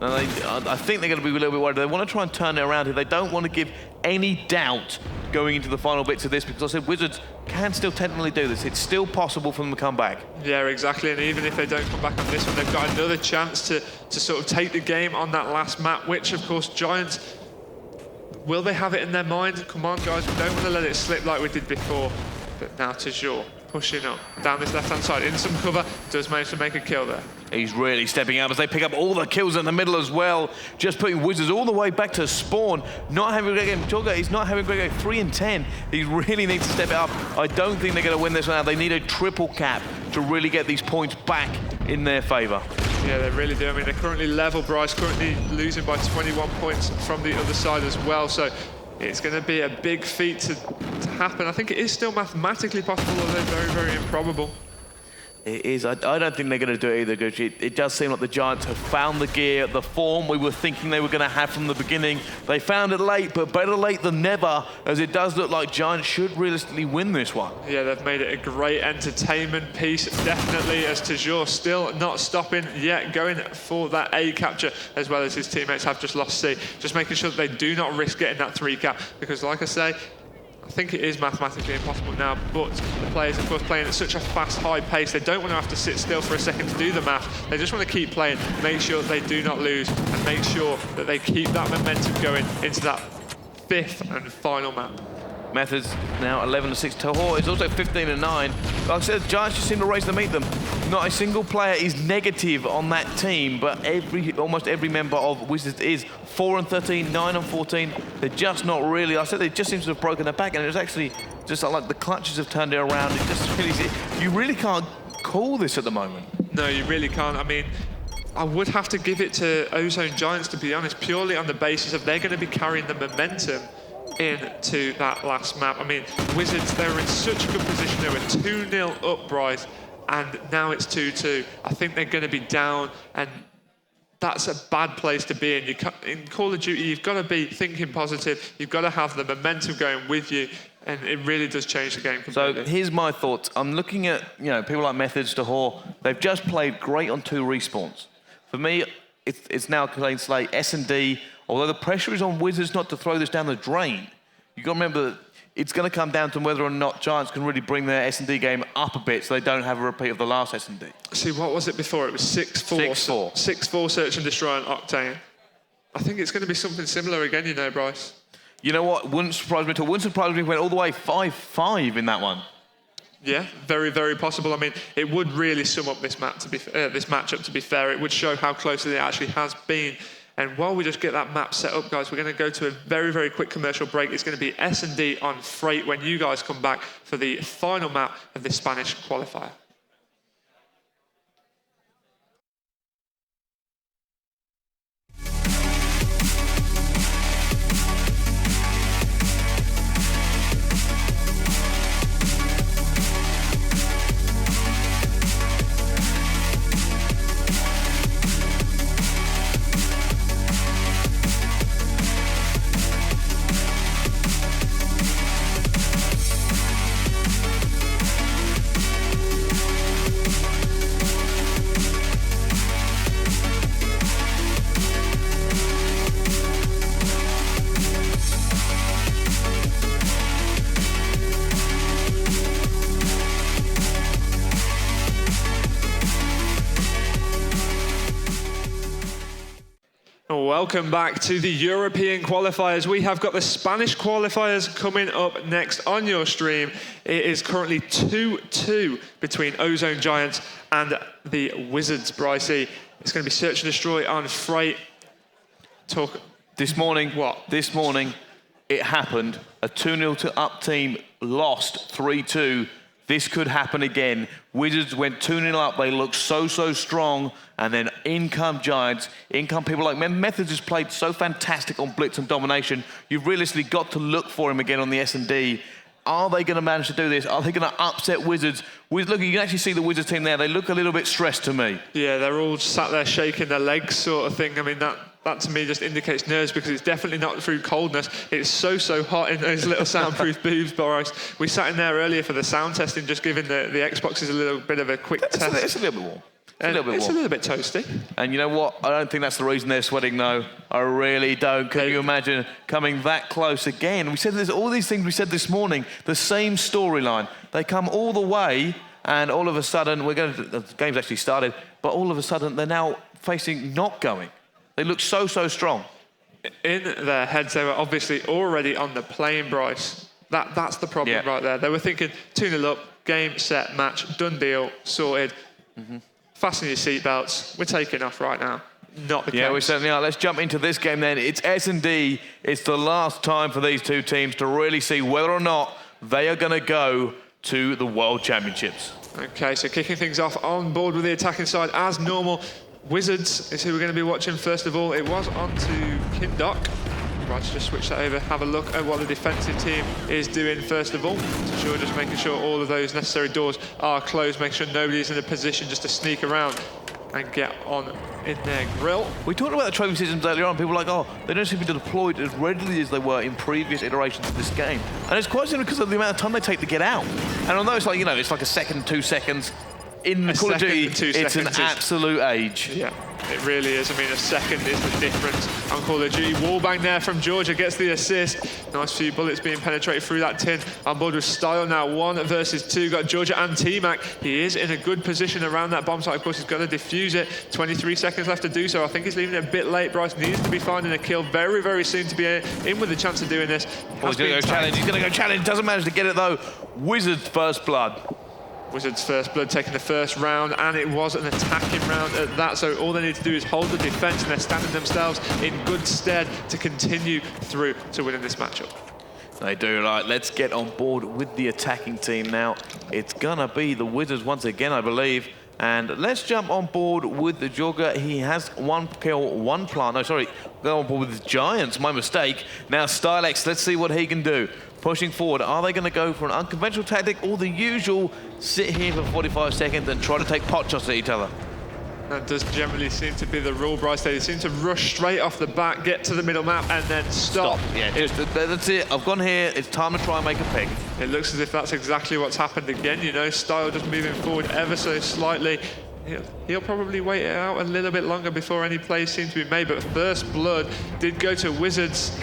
Speaker 6: And I think they're going to be a little bit worried. They want to try and turn it around here. They don't want to give any doubt going into the final bits of this, because I said Wizards can still technically do this. It's still possible for them to come back.
Speaker 5: Yeah, exactly. And even if they don't come back on this one, they've got another chance to sort of take the game on that last map, which, of course, Giants, will they have it in their mind? Come on, guys, we don't want to let it slip like we did before. But now Tajor pushing up down this left-hand side in some cover, does manage to make a kill there.
Speaker 6: He's really stepping up as they pick up all the kills in the middle as well, just putting Wizards all the way back to spawn. Not having a great game. Jorga, he's not having a great game. 3-10. He really needs to step it up. I don't think they're going to win this one out. They need a triple cap to really get these points back in their favour.
Speaker 5: Yeah, they really do. I mean, they're currently level. Bryce currently losing by 21 points from the other side as well. So it's going to be a big feat to happen. I think it is still mathematically possible, although very, very improbable.
Speaker 6: It is. I don't think they're going to do it either, Gucci. It does seem like the Giants have found the gear, the form we were thinking they were going to have from the beginning. They found it late, but better late than never, as it does look like Giants should realistically win this one.
Speaker 5: Yeah, they've made it a great entertainment piece, definitely, as Tajor still not stopping yet, going for that A capture, as well as his teammates have just lost C. Just making sure that they do not risk getting that 3 cap, because like I say, I think it is mathematically impossible now, but the players, of course, playing at such a fast, high pace, they don't want to have to sit still for a second to do the math. They just want to keep playing, make sure that they do not lose, and make sure that they keep that momentum going into that 5th and final map.
Speaker 6: Methods now 11-6. Tahor is also 15-9. Like I said, Giants just seem to race to meet them. Not a single player is negative on that team, but almost every member of Wizards is 4-13, 9-14. They're just not really. I said they just seem to have broken their back, and it was actually just like the clutches have turned it around. It just really, you really can't call this at the moment.
Speaker 5: No, you really can't. I mean, I would have to give it to Ozone Giants, to be honest, purely on the basis of they're going to be carrying the momentum into that last map. I mean, Wizards, they were in such a good position. They were 2-0 up, Bryce, and now it's 2-2. I think they're going to be down, and that's a bad place to be in. In Call of Duty, you've got to be thinking positive. You've got to have the momentum going with you, and it really does change the game completely.
Speaker 6: So here's my thoughts. I'm looking at people like Methods, Tahor. They've just played great on 2 respawns. For me, it's now clean slate. S&D. Although the pressure is on Wizards not to throw this down the drain, you've got to remember that it's going to come down to whether or not Giants can really bring their S&D game up a bit so they don't have a repeat of the last S&D.
Speaker 5: See, what was it before? It was 6-4.
Speaker 6: 6-4.
Speaker 5: 6-4 Search and Destroy on Octane. I think it's going to be something similar again, Bryce.
Speaker 6: You know what? Wouldn't surprise me at all. Wouldn't surprise me if we went all the way 5-5 in that one.
Speaker 5: Yeah, very, very possible. I mean, it would really sum up this matchup, to be fair. It would show how close it actually has been. And while we just get that map set up, guys, we're going to go to a very, very quick commercial break. It's going to be S&D on Freight when you guys come back for the final map of the Spanish qualifier. Welcome back to the European qualifiers. We have got the Spanish qualifiers coming up next on your stream. It is currently 2-2 between Ozone Giants and the Wizards, Brycey. It's going to be search and destroy on Freight.
Speaker 6: This morning,
Speaker 5: what?
Speaker 6: This morning, it happened. A 2-0 to up team lost 3-2. This could happen again. Wizards went 2-0 up. They looked so strong. And then in come Giants. In come people like Methods has played so fantastic on blitz and domination. You've realistically got to look for him again on the S&D. Are they going to manage to do this? Are they going to upset Wizards? Look, you can actually see the Wizards team there. They look a little bit stressed to me.
Speaker 5: Yeah, they're all sat there shaking their legs sort of thing. I mean, that to me just indicates nerves because it's definitely not through coldness. It's so hot in those little soundproof booths, Boris. We sat in there earlier for the sound testing, just giving the Xboxes a little bit of a quick test.
Speaker 6: It's a little bit warm.
Speaker 5: It's a little bit toasty.
Speaker 6: And you know what? I don't think that's the reason they're sweating, though. I really don't. Can you imagine coming that close again? We said there's all these things we said this morning, the same storyline. They come all the way, and all of a sudden, the game's actually started, but all of a sudden, they're now facing not going. They look so strong.
Speaker 5: In their heads, they were obviously already on the plane, Bryce. That's the problem right there. They were thinking 2-0 up, game, set, match, done deal, sorted. Fasten your seatbelts. We're taking off right now. Not the case.
Speaker 6: Yeah, we certainly are. Let's jump into this game then. It's S&D. It's the last time for these two teams to really see whether or not they are going to go to the World Championships.
Speaker 5: Okay, so kicking things off on board with the attacking side as normal. Wizards is who we're going to be watching first of all. It was on to Kindok. Right, just switch that over, have a look at what the defensive team is doing first of all. So just making sure all of those necessary doors are closed, make sure nobody's in a position just to sneak around and get on in their grill.
Speaker 6: We talked about the trophy systems earlier on. People were like, oh, they don't seem to be deployed as readily as they were in previous iterations of this game. And it's quite simply because of the amount of time they take to get out. And although it's like, it's like a second, 2 seconds, in Call of Duty, it's an absolute age.
Speaker 5: Yeah, it really is. I mean, a second is the difference on Call of Duty. Wallbang there from Georgia gets the assist. Nice few bullets being penetrated through that tin. On board with Style now, 1 versus 2. Got Georgia and T-Mac. He is in a good position around that bomb site. Of course, he's got to defuse it. 23 seconds left to do so. I think he's leaving it a bit late. Bryce needs to be finding a kill very soon to be in with a chance of doing this.
Speaker 6: He's going to go challenge. He's going to go challenge. Doesn't manage to get it, though. Wizards first blood.
Speaker 5: Wizards first blood taking the first round, and it was an attacking round at that, so all they need to do is hold the defense, and they're standing themselves in good stead to continue through to winning this matchup.
Speaker 6: They do. Right, let's get on board with the attacking team now. It's gonna be the Wizards once again, I believe. And let's jump on board with the Jogger. He has 1 kill, 1 plant. No, sorry, go on board with the Giants, my mistake. Now Stylex, let's see what he can do. Pushing forward, are they going to go for an unconventional tactic or the usual sit here for 45 seconds and try to take pot shots at each other?
Speaker 5: That does generally seem to be the rule, Bryce. They seem to rush straight off the bat, get to the middle map, and then stop.
Speaker 6: Yeah, that's it. I've gone here. It's time to try and make a pick.
Speaker 5: It looks as if that's exactly what's happened again. Style just moving forward ever so slightly. He'll probably wait it out a little bit longer before any plays seem to be made, but first blood did go to Wizards.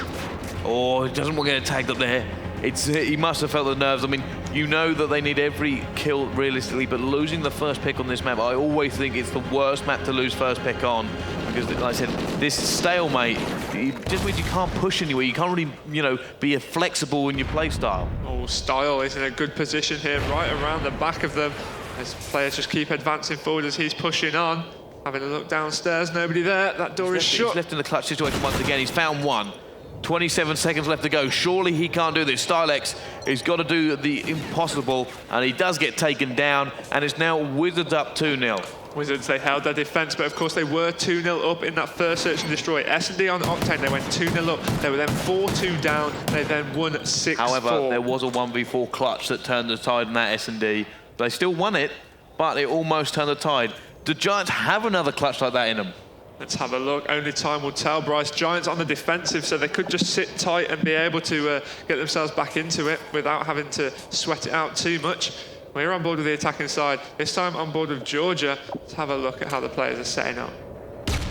Speaker 6: Oh, he doesn't want to get tagged up there. He must have felt the nerves. I mean, you know that they need every kill realistically, but losing the first pick on this map, I always think it's the worst map to lose first pick on. Because, like I said, this stalemate, it just means you can't push anywhere. You can't really, be flexible in your play style.
Speaker 5: Oh, Style is in a good position here, right around the back of them. As players just keep advancing forward as he's pushing on. Having a look downstairs, nobody there. That door is shut.
Speaker 6: He's left in the clutch situation once again. He's found 1. 27 seconds left to go. Surely he can't do this. Stylex has got to do the impossible, and he does get taken down, and it's now Wizards up 2-0.
Speaker 5: Wizards, they held their defense, but of course they were 2-0 up in that first search and destroy. S&D on Octane, they went 2-0 up. They were then 4-2 down. They then won 6-4.
Speaker 6: However, there was a 1v4 clutch that turned the tide in that S&D. They still won it, but it almost turned the tide. Do Giants have another clutch like that in them?
Speaker 5: Let's have a look. Only time will tell, Bryce. Giants on the defensive, so they could just sit tight and be able to get themselves back into it without having to sweat it out too much. We're on board with the attacking side. This time on board with Georgia. Let's have a look at how the players are setting up.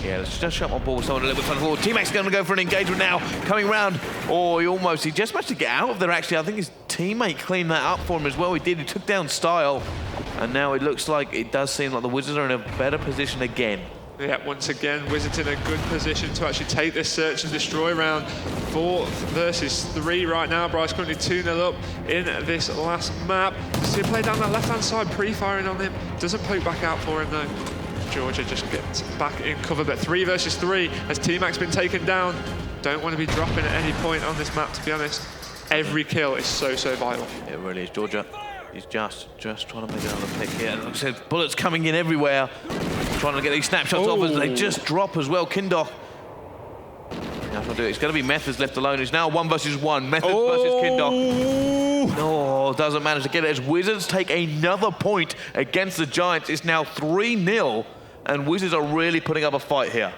Speaker 6: Yeah, let's just jump on board with someone a little bit further forward. T-Mac's going to go for an engagement now. Coming round. Oh, he just managed to get out of there, actually. I think his teammate cleaned that up for him as well. He did. He took down Style. And now it looks like it does seem like the Wizards are in a better position again.
Speaker 5: Yeah, once again, Wizards in a good position to actually take this search and destroy round. 4 versus 3 right now. Bryce currently 2-0 up in this last map. See him play down that left-hand side, pre-firing on him. Doesn't poke back out for him though. Georgia just gets back in cover, but 3 versus 3 as T-Mac's been taken down. Don't want to be dropping at any point on this map, to be honest. Every kill is so vital.
Speaker 6: It really is. Georgia is just trying to make another pick here. And like I said, bullets coming in everywhere. Trying to get these snapshots off as they just drop as well. Kindok. It's going to be Methods left alone. It's now 1 versus 1. Methods versus Kindok. No, doesn't manage to get it as Wizards take another point against the Giants. It's now 3-0, and Wizards are really putting up a fight here.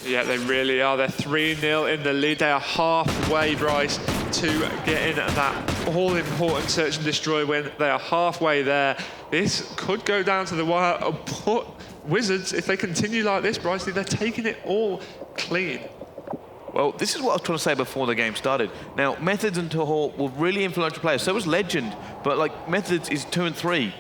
Speaker 5: Yeah, they really are. They're 3-0 in the lead. They are halfway, Bryce, to getting that all-important search and destroy win. They are halfway there. This could go down to the wire, but Wizards, if they continue like this, Bryce, they're taking it all clean.
Speaker 6: Well, this is what I was trying to say before the game started. Now, Methods and Tahor were really influential players. So was Legend, but like Methods is 2 and 3.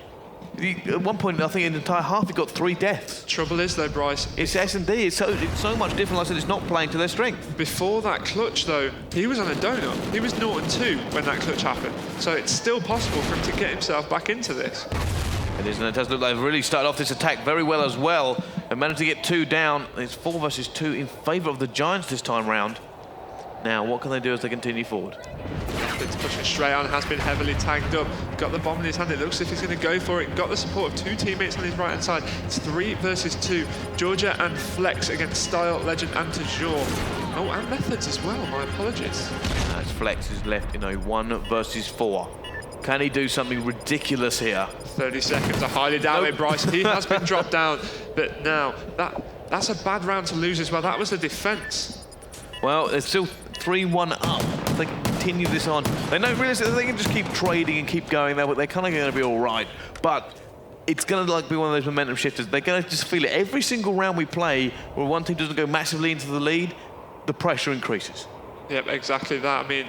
Speaker 6: At one point, I think in the entire half, he got 3 deaths.
Speaker 5: Trouble is, though, Bryce,
Speaker 6: it's S&D. It's so much different. Like I said, it's not playing to their strength.
Speaker 5: Before that clutch, though, he was on a donut. He was 0-2 when that clutch happened. So it's still possible for him to get himself back into this.
Speaker 6: It is, and it does look like they've really started off this attack very well as well, and managed to get 2 down. It's 4 versus 2 in favour of the Giants this time round. Now, what can they do as they continue forward?
Speaker 5: It's pushing straight on, has been heavily tagged up. Got the bomb in his hand, it looks as if he's going to go for it. Got the support of 2 teammates on his right-hand side. It's 3 versus 2. Georgia and Flex against Style, Legend and Tajor. Oh, and Methods as well, my apologies.
Speaker 6: As Flex is left in a 1 versus 4. Can he do something ridiculous here?
Speaker 5: 30 seconds, I highly doubt it, Bryce. He has been dropped down, but now, that's a bad round to lose as well. That was the defense.
Speaker 6: Well, they're still 3-1 up. If they continue this on, they don't realize that they can just keep trading and keep going there, but they're kind of going to be all right. But it's going to like be one of those momentum shifters. They're going to just feel it. Every single round we play, where one team doesn't go massively into the lead, the pressure increases.
Speaker 5: Yep, exactly that. I mean,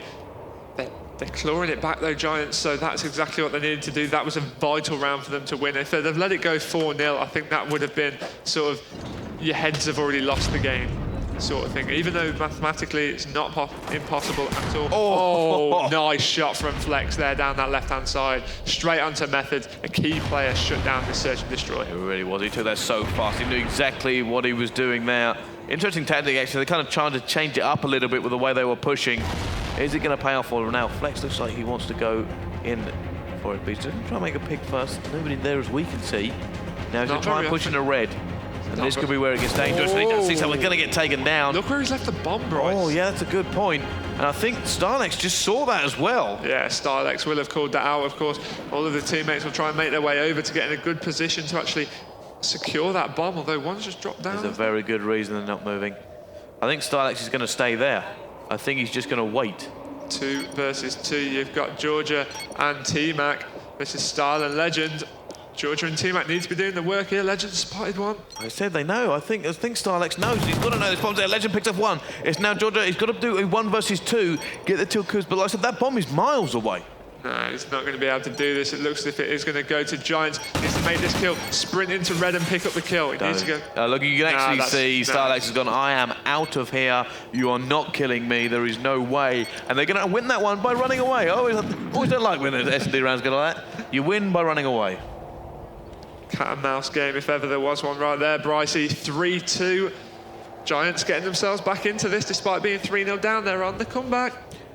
Speaker 5: they're clawing it back, though, Giants, so that's exactly what they needed to do. That was a vital round for them to win. If they'd have let it go 4-0, I think that would have been sort of, your heads have already lost the game sort of thing. Even though mathematically it's not impossible at all. Oh, nice shot from Flex there down that left-hand side. Straight onto Methods. A key player shut down this search and destroy.
Speaker 6: It really was. He took that so fast. He knew exactly what he was doing there. Interesting tactic, actually. They kind of tried to change it up a little bit with the way they were pushing. Is it going to pay off for him now? Flex looks like he wants to go in for it, but he's going to try and make a pick first. Nobody there as we can see. Now he's going to try and push into red. And this could be where it gets dangerous. And he can see someone going to get taken down.
Speaker 5: Look where he's left the bomb, Bryce.
Speaker 6: Oh, yeah, that's a good point. And I think Starlex just saw that as well.
Speaker 5: Yeah, Starlex will have called that out, of course. All of the teammates will try and make their way over to get in a good position to actually secure that bomb, although one's just dropped down.
Speaker 6: There's a very good reason they're not moving. I think Starlex is going to stay there. I think he's just going to wait.
Speaker 5: 2 versus 2. You've got Georgia and T-Mac. This is Style and Legend. Georgia and T-Mac need to be doing the work here. Legend spotted one.
Speaker 6: I said they know. I think Starlex knows. He's got to know this bomb's there. Legend picks up 1. It's now Georgia. He's got to do a 1 versus 2. Get the tilts. But like I said, that bomb is miles away.
Speaker 5: No, he's not going to be able to do this. It looks as if it is going to go to Giants. He needs to make this kill. Sprint into red and pick up the kill. He needs to go.
Speaker 6: Look, you can actually see Starlex has gone, I am out of here. You are not killing me. There is no way. And they're going to win that one by running away. Always don't like when an SD round's going like that. You win by running away.
Speaker 5: Cat and mouse game, if ever there was one right there. Brycey, 3-2. Giants getting themselves back into this despite being 3-0 down. They're on the comeback.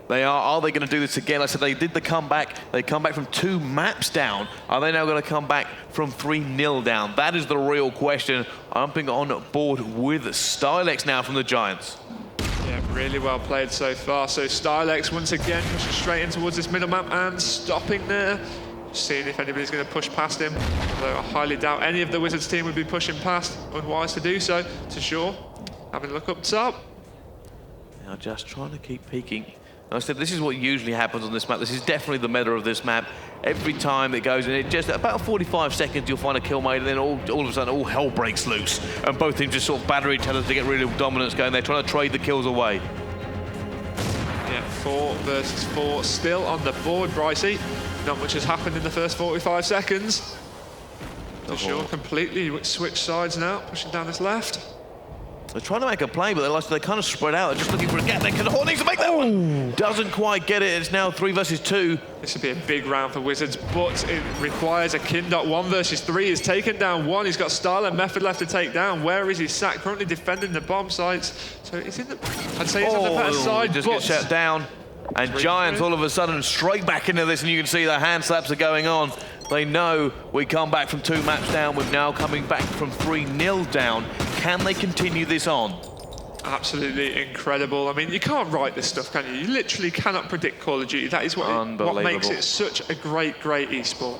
Speaker 6: They are. Are they going to do this again? Like I said, they did the comeback. They come back from 2 maps down. Are they now going to come back from 3-0 down? That is the real question. Jumping on board with Starlex now from the Giants.
Speaker 5: Yeah, really well played so far. So Starlex once again pushing straight in towards this middle map and stopping there. Seeing if anybody's going to push past him. Although I highly doubt any of the Wizards team would be pushing past. Unwise to do so. To Shaw, having a look up top.
Speaker 6: Now just trying to keep peeking. I said this is what usually happens on this map. This is definitely the meta of this map. Every time it goes in, it just about 45 seconds you'll find a kill made, and then all of a sudden all hell breaks loose, and both teams just sort of batter each other to get real dominance going. They're trying to trade the kills away.
Speaker 5: Yeah, 4 versus 4 still on the board, Brycey. Not much has happened in the first 45 seconds. Sure, completely switched sides now, pushing down this left.
Speaker 6: They're trying to make a play, but they kind of spread out. They're just looking for a gap. Horde needs to make that one. Doesn't quite get it. It's now 3 versus 2.
Speaker 5: This would be a big round for Wizards, but it requires a Kindot. 1 versus 3. He's taken down 1. He's got Style and Method left to take down. Where is he sat? Currently defending the bomb sites. So he's in the... I'd say he's on the better side,
Speaker 6: just
Speaker 5: but...
Speaker 6: gets shut down. And Giants all of a sudden straight back into this, and you can see the hand slaps are going on. They know we come back from 2 maps down. We're now coming back from 3-0 down. Can they continue this on?
Speaker 5: Absolutely incredible. I mean, you can't write this stuff, can you? You literally cannot predict Call of Duty. That is what makes it such a great esport.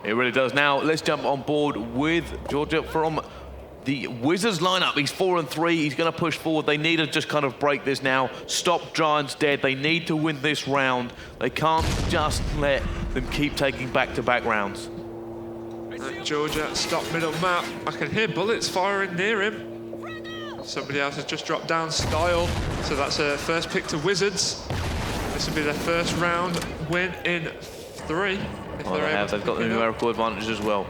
Speaker 6: It really does. Now, let's jump on board with Georgia from the Wizards lineup. He's 4-3. He's going to push forward. They need to just kind of break this now. Stop Giants dead. They need to win this round. They can't just let them keep taking back-to-back rounds.
Speaker 5: Georgia, stop middle map. I can hear bullets firing near him. Somebody else has just dropped down, Style. So that's a first pick to Wizards. This will be their first round win in 3.
Speaker 6: They've got the numerical advantage as well.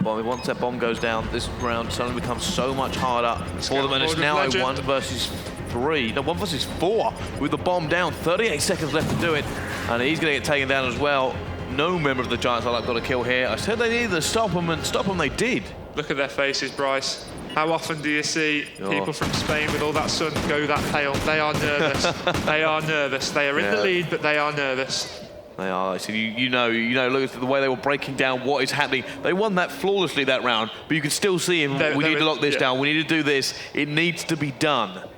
Speaker 6: Once that bomb goes down, this round suddenly becomes so much harder for them, and it's now a 1 versus 3. No, 1 versus 4 with the bomb down. 38 seconds left to do it, and he's going to get taken down as well. No member of the Giants lineup got a kill here. I said they needed to stop him, and stop him they did.
Speaker 5: Look at their faces, Bryce. How often do you see people from Spain with all that sun go that pale? They are nervous. They are nervous. They are in the lead, but they are nervous.
Speaker 6: They are. So you know, look at the way they were breaking down what is happening. They won that flawlessly, that round, but you can still see him. We need to lock this down. We need to do this. It needs to be done.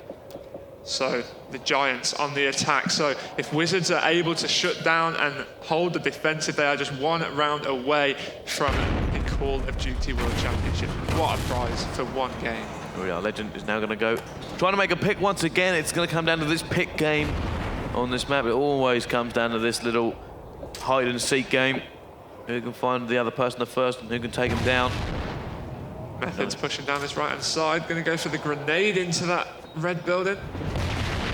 Speaker 5: So the Giants on the attack. So if Wizards are able to shut down and hold the defensive, they are just 1 round away from the Call of Duty World Championship. What a prize for 1 game.
Speaker 6: Here we are. Legend is now going to go. Trying to make a pick once again. It's going to come down to this pick game on this map. It always comes down to this little hide and seek game. Who can find the other person the first and who can take him down?
Speaker 5: Method's pushing down this right-hand side. Going to go for the grenade into that red building.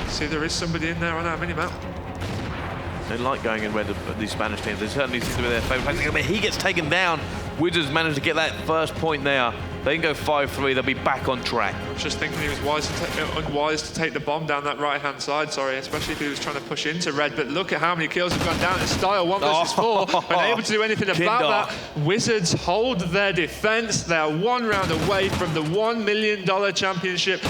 Speaker 5: See, there is somebody in there on our mini-map.
Speaker 6: They like going in red, these Spanish teams. They certainly seem to be their favourite. But he gets taken down. Wizards managed to get that first point there. They can go 5-3. They'll be back on track.
Speaker 5: I was just thinking he was unwise to take the bomb down that right-hand side, especially if he was trying to push into red. But look at how many kills have gone down in Style. 1 versus 4. Unable to do anything about that. Wizards hold their defense. They are 1 round away from the $1 million championship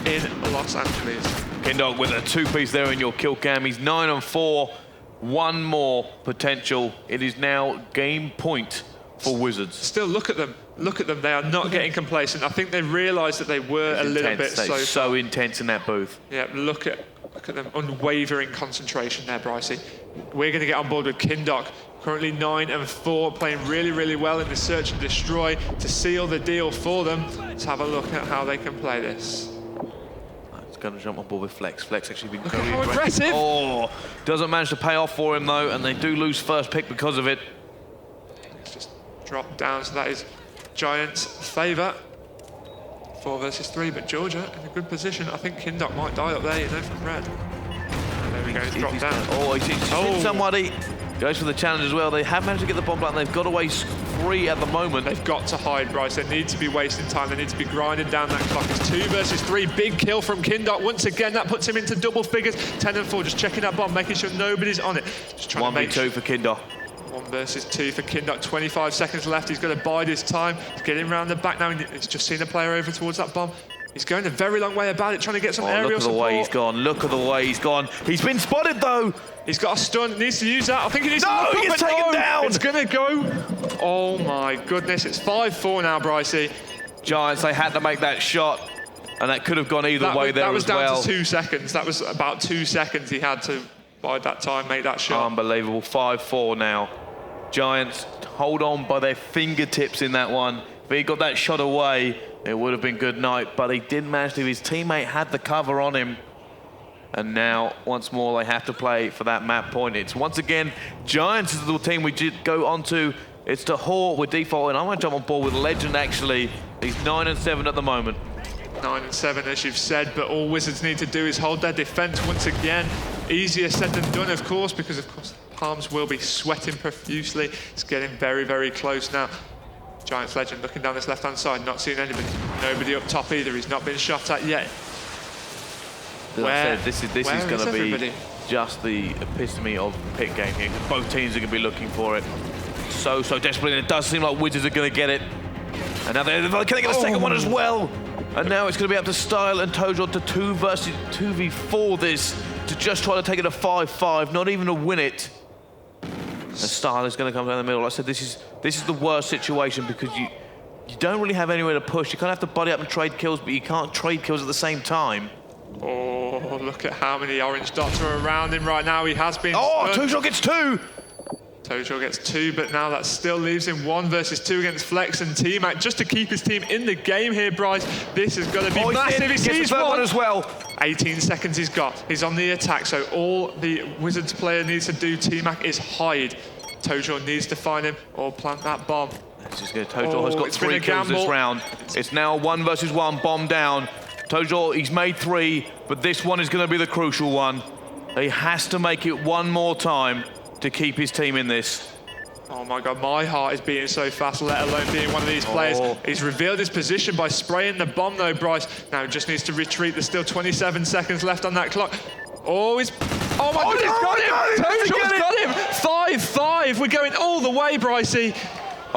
Speaker 5: in Los Angeles.
Speaker 6: Kindog with a 2-piece there in your kill cam. He's 9-4. 1 more potential. It is now game point for Wizards.
Speaker 5: Still, look at them. Look at them. They are not getting complacent. I think they realised that they were a little bit
Speaker 6: so intense in that booth.
Speaker 5: Yeah, look at them. Unwavering concentration there, Brycey. We're going to get on board with Kindok. Currently 9-4, playing really, really well in the search and destroy to seal the deal for them. Let's have a look at how they can play this.
Speaker 6: Going to jump on board with Flex. Flex actually been
Speaker 5: very aggressive.
Speaker 6: Oh, doesn't manage to pay off for him though, and they do lose first pick because of it.
Speaker 5: It's just dropped down, so that is Giants' favour. 4 versus 3, but Georgia in a good position. I think Kindok might die up there, from red. And there we go, he's dropped down.
Speaker 6: Oh, he's hit somebody. Goes for the challenge as well. They have managed to get the bomb down. They've got away free at the moment.
Speaker 5: They've got to hide, Bryce. They need to be wasting time. They need to be grinding down that clock. It's 2 versus 3. Big kill from Kindok. Once again, that puts him into double figures. 10-4, just checking that bomb, making sure nobody's on it. Just trying
Speaker 6: 1v2 for Kindok.
Speaker 5: 1 versus 2 for Kindok. 25 seconds left. He's got to bide his time. He's getting around the back now. He's just seen a player over towards that bomb. He's going a very long way about it, trying to get some aerial support.
Speaker 6: Look at the way he's gone. Look at the way he's gone. He's been spotted, though.
Speaker 5: He's got a stun. Needs to use that. I think he needs to
Speaker 6: look up. He gets taken down.
Speaker 5: It's going to go. Oh, my goodness. It's 5-4 now, Brycey.
Speaker 6: Giants, they had to make that shot, and that could have gone either way there as well.
Speaker 5: That was down to 2 seconds. That was about 2 seconds he had to bide that time, make that shot.
Speaker 6: Unbelievable. 5-4 now. Giants hold on by their fingertips in that one. If he got that shot away, it would have been good night, but he didn't manage to. His teammate had the cover on him. And now, once more, they have to play for that map point. It's once again, Giants is the team we did go on to. It's to Horde with default, and I'm going to jump on board with Legend, actually. He's 9-7 at the moment.
Speaker 5: 9-7, as you've said, but all Wizards need to do is hold their defense once again. Easier said than done, of course, because, of course, palms will be sweating profusely. It's getting very, very close now. Giants Legend looking down this left-hand side, not seeing anybody. Nobody up top either. He's not been shot at yet.
Speaker 6: As I said, this is going to be
Speaker 5: everybody?
Speaker 6: just the epitome of the pick game here. Both teams are going to be looking for it so desperately, and it does seem like Wizards are going to get it. And now can they get a second one as well? And now it's going to be up to Style and Tojo to 2v4 this, to just try to take it a 5-5, not even to win it. And Style is going to come down the middle. Like I said, this is the worst situation because you don't really have anywhere to push. You kind of have to buddy up and trade kills, but you can't trade kills at the same time.
Speaker 5: Oh, look at how many orange dots are around him right now. He has been...
Speaker 6: Oh, Tojo gets 2!
Speaker 5: Tojo gets 2, but now that still leaves him 1 versus 2 against Flex and T-Mac, just to keep his team in the game here, Bryce. This is going to be massive. He sees one
Speaker 6: as well.
Speaker 5: 18 seconds he's got. He's on the attack, so all the Wizards player needs to do, T-Mac, is hide. Tojo needs to find him or plant that bomb.
Speaker 6: This is good. Tojo has got 3 kills this round. It's now 1 versus 1, bomb down. Tojo, he's made 3, but this one is going to be the crucial one. He has to make it one more time to keep his team in this.
Speaker 5: Oh my God, my heart is beating so fast, let alone being one of these players. He's revealed his position by spraying the bomb though, Bryce. Now he just needs to retreat. There's still 27 seconds left on that clock. Oh, he's... Oh my God, he's got him! Tojo's got him! 5-5, we're going all the way, Brycey.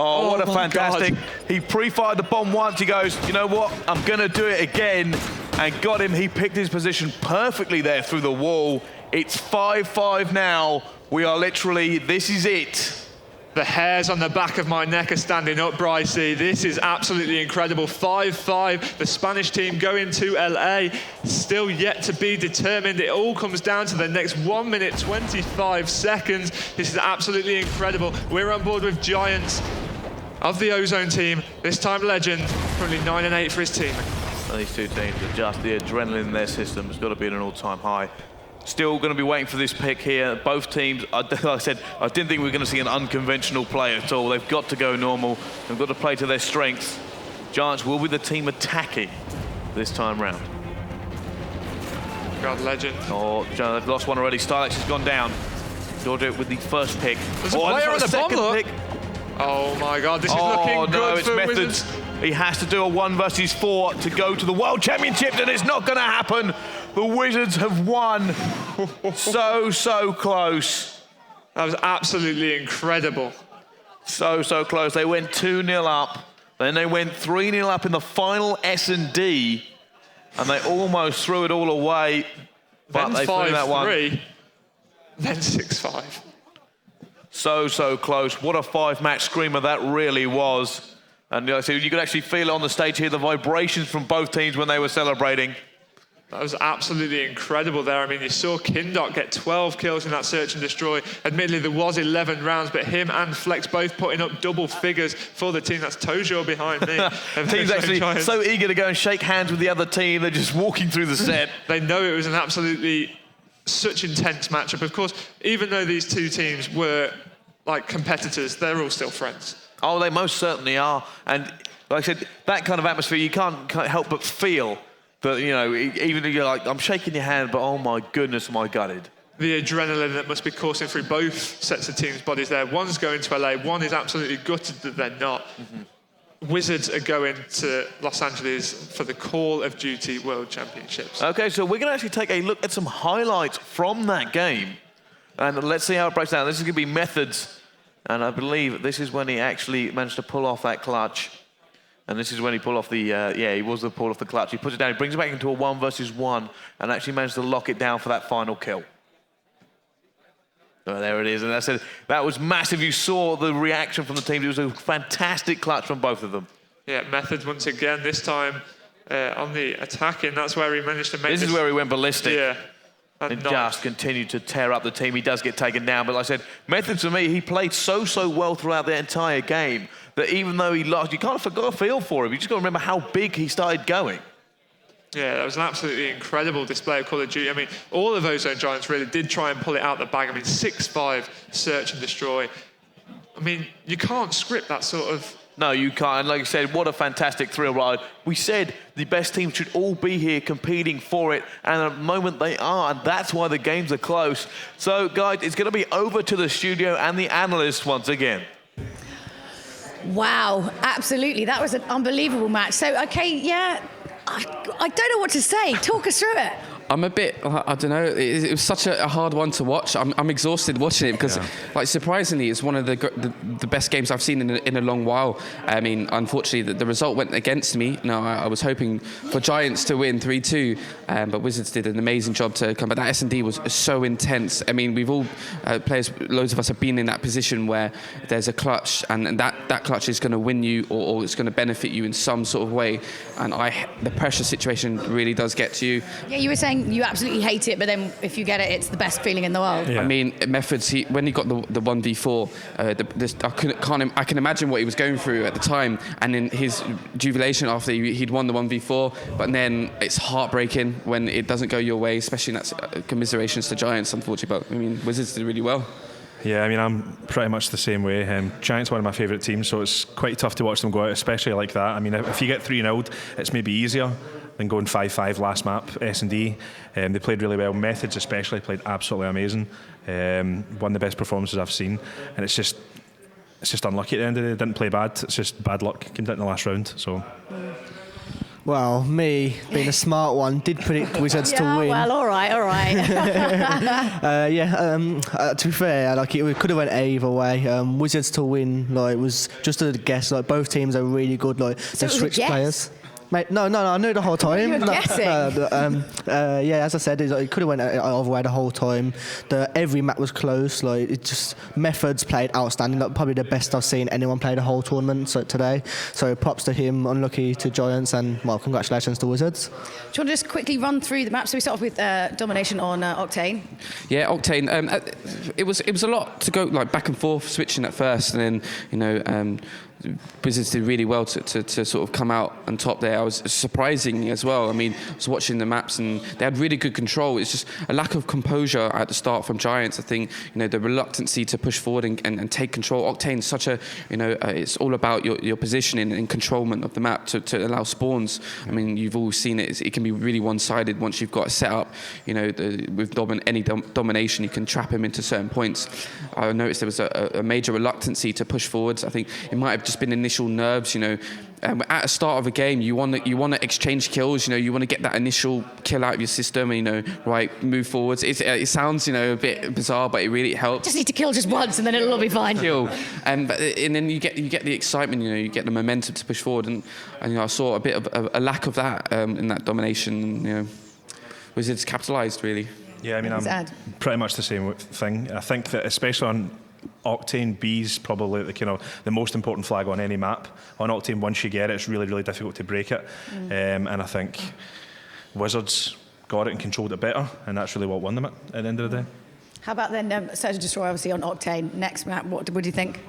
Speaker 6: Oh, what a fantastic. God. He pre-fired the bomb once. He goes, you know what? I'm going to do it again. And got him. He picked his position perfectly there through the wall. It's 5-5 now. We are literally, this is it.
Speaker 5: The hairs on the back of my neck are standing up, Brycey. This is absolutely incredible. 5-5, the Spanish team going to LA. Still yet to be determined. It all comes down to the next 1 minute, 25 seconds. This is absolutely incredible. We're on board with Giants of the Ozone team. This time Legend, currently 9-8 for his team.
Speaker 6: And these two teams are just, the adrenaline in their system has got to be at an all-time high. Still going to be waiting for this pick here. Both teams, like I said, I didn't think we were going to see an unconventional play at all. They've got to go normal. They've got to play to their strengths. Giants will be the team attacking this time round.
Speaker 5: God, Legend.
Speaker 6: Oh, they've lost one already. Stylex has gone down. Georgia with the first pick.
Speaker 5: There's a player on the bomb,
Speaker 6: pick.
Speaker 5: Oh my God, this is looking good for
Speaker 6: Methods.
Speaker 5: Wizards.
Speaker 6: He has to do a 1 versus 4 to go to the World Championships, and it's not going to happen. The Wizards have won. so close.
Speaker 5: That was absolutely incredible.
Speaker 6: So close. They went 2-0 up. Then they went 3-0 up in the final S&D, and they almost threw it all away. But they threw that one.
Speaker 5: 5-3. Then 6-5.
Speaker 6: So close. What a 5-match screamer that really was. And so you could actually feel it on the stage here, the vibrations from both teams when they were celebrating.
Speaker 5: That was absolutely incredible there. I mean, you saw Kindok get 12 kills in that search and destroy. Admittedly, there was 11 rounds, but him and Flex both putting up double figures for the team. That's Tojo behind me.
Speaker 6: Team's actually so eager to go and shake hands with the other team. They're just walking through the set.
Speaker 5: They know it was an absolutely such intense matchup. Of course, even though these two teams were like competitors, they're all still friends.
Speaker 6: Oh, they most certainly are. And like I said, that kind of atmosphere, you can't help but feel that, you know, even if you're like, I'm shaking your hand, but oh my goodness, am I gutted.
Speaker 5: The adrenaline that must be coursing through both sets of teams' bodies there. One's going to LA, one is absolutely gutted that they're not. Wizards are going to Los Angeles for the Call of Duty World Championships.
Speaker 6: Okay, so we're going to actually take a look at some highlights from that game. And let's see how it breaks down. This is going to be Methods. And I believe this is when he actually managed to pull off that clutch. And this is when he pulled off the, he was the pull off the clutch. He puts it down, he brings it back into a 1 versus 1 and actually managed to lock it down for that final kill. Oh, there it is. And I said, that was massive. You saw the reaction from the team. It was a fantastic clutch from both of them.
Speaker 5: Yeah, Methods once again, this time on the attacking. That's where he managed to make
Speaker 6: this. This is where he went ballistic.
Speaker 5: Yeah.
Speaker 6: And just continued to tear up the team. He does get taken down, but like I said, Methods for me, he played so well throughout the entire game that even though he lost, you kind of forgot to feel for him. You just got to remember how big he started going.
Speaker 5: Yeah, that was an absolutely incredible display of Call of Duty. I mean, all of Ozone Giants really did try and pull it out the bag. I mean, 6-5 search and destroy. I mean, you can't script that sort of...
Speaker 6: No, you can't. And like I said, what a fantastic thrill ride. We said the best teams should all be here competing for it, and at the moment they are, and that's why the games are close. So, guys, it's going to be over to the studio and the analysts once again.
Speaker 2: Wow, absolutely. That was an unbelievable match. So, okay, yeah, I don't know what to say. Talk us through it.
Speaker 7: I'm a bit, I don't know, it was such a hard one to watch. I'm exhausted watching it because, like, surprisingly, it's one of the best games I've seen in a long while. I mean, unfortunately, the result went against me. No, I was hoping for Giants to win 3-2, but Wizards did an amazing job to come. But that S&D was so intense. I mean, we've all, players, loads of us have been in that position where there's a clutch, and that clutch is going to win you or it's going to benefit you in some sort of way. And the pressure situation really does get to you.
Speaker 2: Yeah, you were saying you absolutely hate it, but then if you get it, it's the best feeling in the world.
Speaker 7: Yeah. I mean, Methods, when he got the 1v4, I can imagine what he was going through at the time, and in his jubilation after he'd won the 1v4, but then it's heartbreaking when it doesn't go your way, especially in that commiserations to Giants, unfortunately. But I mean, Wizards did really well.
Speaker 8: Yeah, I mean, I'm pretty much the same way. Giants are one of my favourite teams, so it's quite tough to watch them go out, especially like that. I mean, if you get 3-0'd, it's maybe easier than going 5-5 last map, S&D. They played really well. Methods especially played absolutely amazing. One of the best performances I've seen. And it's just unlucky at the end of the day. Didn't play bad. It's just bad luck. Came down in the last round. So.
Speaker 9: Well, me, being a smart one, did predict Wizards to win.
Speaker 2: Well, all right.
Speaker 9: To be fair, like it could have went either way. Wizards to win, like, was just a guess. Like, both teams are really good. Like,
Speaker 2: So
Speaker 9: they're
Speaker 2: it was a
Speaker 9: switch
Speaker 2: guess?
Speaker 9: players. Mate, no, I knew the whole time.
Speaker 2: You were guessing.
Speaker 9: Yeah, as I said, it could have went either way the whole time. Every map was close. Like, it just Methods played outstanding. Like, probably the best I've seen anyone play the whole tournament today. So props to him. Unlucky to Giants, and well, congratulations to Wizards.
Speaker 2: Do you want to just quickly run through the map? So we start off with domination on Octane.
Speaker 7: Yeah, Octane. It was a lot to go like back and forth switching at first, and then Wizards did really well to sort of come out on top there. I was surprising as well. I mean, I was watching the maps and they had really good control. It's just a lack of composure at the start from Giants. I think, the reluctancy to push forward and take control. Octane's such a, it's all about your positioning and controlment of the map to allow spawns. I mean, you've all seen it. It can be really one-sided once you've got a setup. With domination, you can trap him into certain points. I noticed there was a major reluctancy to push forwards. I think it might have just been initial nerves, at the start of a game, you want to exchange kills. You want to get that initial kill out of your system, and move forwards. It sounds a bit bizarre, but it really helps.
Speaker 2: Just need to kill just once, and then it'll all be fine.
Speaker 7: Kill, and then you get the excitement. You get the momentum to push forward, and I saw a bit of a lack of that in that domination. Wizards capitalised really.
Speaker 8: Yeah, I mean, I'm pretty much the same thing. I think that especially on Octane, B's probably the most important flag on any map. On Octane, once you get it, it's really, really difficult to break it. And I think Wizards got it and controlled it better, and that's really what won them at the end of the day.
Speaker 2: How about then Search and Destroy, obviously, on Octane? Next map, what do you think?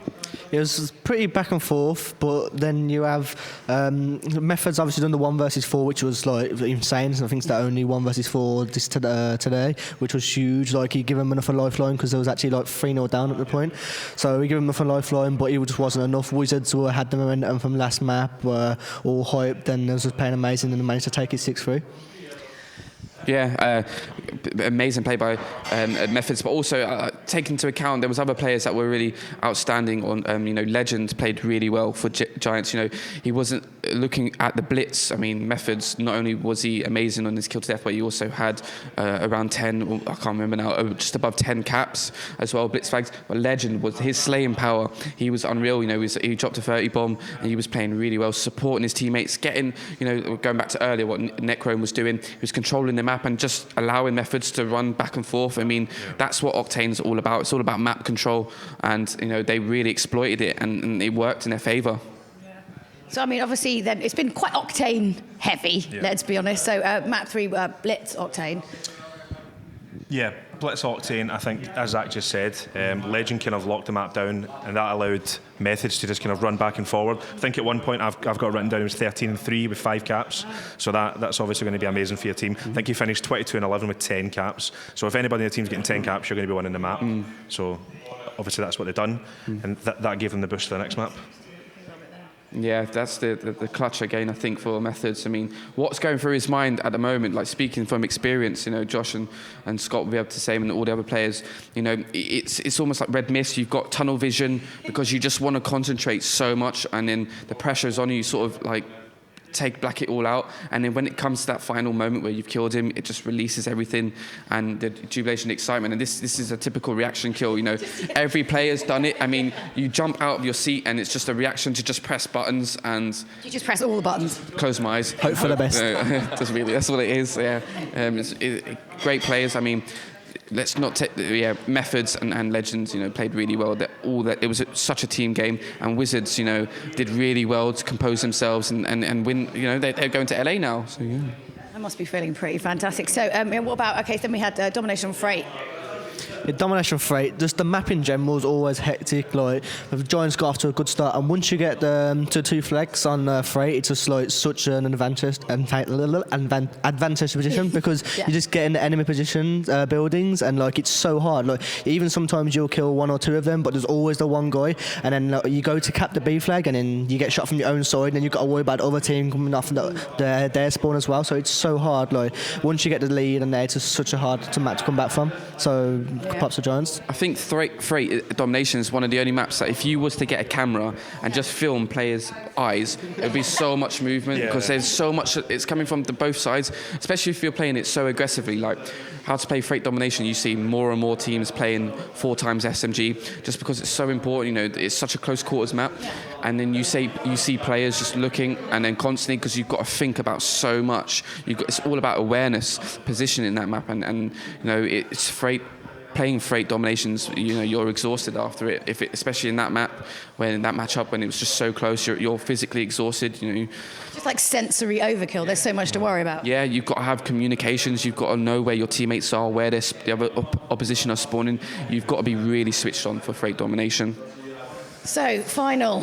Speaker 9: It was pretty back and forth, but then you have Methods obviously done the 1 versus 4, which was like insane. I think it's the only 1 versus 4 today, which was huge. Like, he gave him enough a lifeline because there was actually like 3-0 down at the point. So he gave him enough a lifeline, but it just wasn't enough. Wizards had the momentum from last map, were all hyped, and it was just playing amazing, and they managed to take it 6-3.
Speaker 7: Yeah, amazing play by Methods, but also take into account there was other players that were really outstanding. On Legend played really well for Giants. He wasn't looking at the blitz. I mean, Methods, not only was he amazing on his kill to death, but he also had around 10, I can't remember now, just above 10 caps as well, blitz flags. But Legend was his slaying power. He was unreal. He dropped a 30 bomb and he was playing really well, supporting his teammates, getting, going back to earlier what Necrone was doing. He was controlling the map and just allowing Methods to run back and forth. I mean, that's what Octane's all about. It's all about map control, and they really exploited it, and it worked in their favour.
Speaker 2: So I mean, obviously, then it's been quite Octane heavy. Let's be honest. So map 3, Blitz Octane.
Speaker 8: Yeah, Blitz Octane, I think, as Zach just said, Legend kind of locked the map down, and that allowed Methods to just kind of run back and forward. I think at one point I've got written down it was 13-3 with 5 caps, so that's obviously going to be amazing for your team. I think he finished 22-11 with 10 caps, so if anybody in the team's getting 10 caps, you're going to be winning the map. So obviously that's what they've done, and that gave them the boost to the next map.
Speaker 7: Yeah, that's the clutch again, I think, for Methods. I mean, what's going through his mind at the moment, like speaking from experience, you know, Josh and Scott will be able to say, and all the other players, you know, it's almost like red mist. You've got tunnel vision because you just want to concentrate so much, and then the pressure's on you, sort of like black it all out, and then when it comes to that final moment where you've killed him, it just releases everything, and the jubilation, excitement, and this is a typical reaction kill. You know, every player's done it. I mean, you jump out of your seat and it's just a reaction to just press buttons, and
Speaker 2: you just press all the buttons.
Speaker 7: Close my eyes.
Speaker 9: Hope for the best.
Speaker 7: That's what it is. Yeah, great players. I mean, let's not take Methods and Legends, you know, played really well. It was such a team game, and Wizards, you know, did really well to compose themselves and win. You know, they're going to LA now. So yeah,
Speaker 2: I must be feeling pretty fantastic. So what about? Okay, so then we had Domination Freight.
Speaker 9: Yeah, Domination Freight, just the map in general is always hectic. Like, the Giants got off to a good start, and once you get to 2 flags on Freight, it's just like such an advantage position because
Speaker 2: Yeah.
Speaker 9: you just get in the enemy position buildings, and like it's so hard. Like, even sometimes you'll kill 1 or 2 of them, but there's always the one guy, and then like, you go to cap the B flag, and then you get shot from your own side, and then you've got to worry about the other team coming off their spawn as well. So it's so hard. Like, once you get the lead, and it's just such a hard map to come back from. So props to Giants.
Speaker 7: I think Freight Domination is one of the only maps that if you was to get a camera and just film players' eyes, it would be so much movement because there's so much. It's coming from both sides, especially if you're playing it so aggressively. Like how to play Freight Domination, you see more and more teams playing 4 times SMG just because it's so important. You know, it's such a close quarters map, and then you see players just looking and then constantly because you've got to think about so much. It's all about awareness, position in that map, and you know it's Freight. Playing Freight Dominations, you know, you're exhausted after it. Especially in that map, when that matchup, when it was just so close, you're physically exhausted. You know,
Speaker 2: Just like sensory overkill. There's so much to worry about.
Speaker 7: yeah, you've got to have communications. You've got to know where your teammates are, where the other opposition are spawning. You've got to be really switched on for Freight Domination.
Speaker 2: So final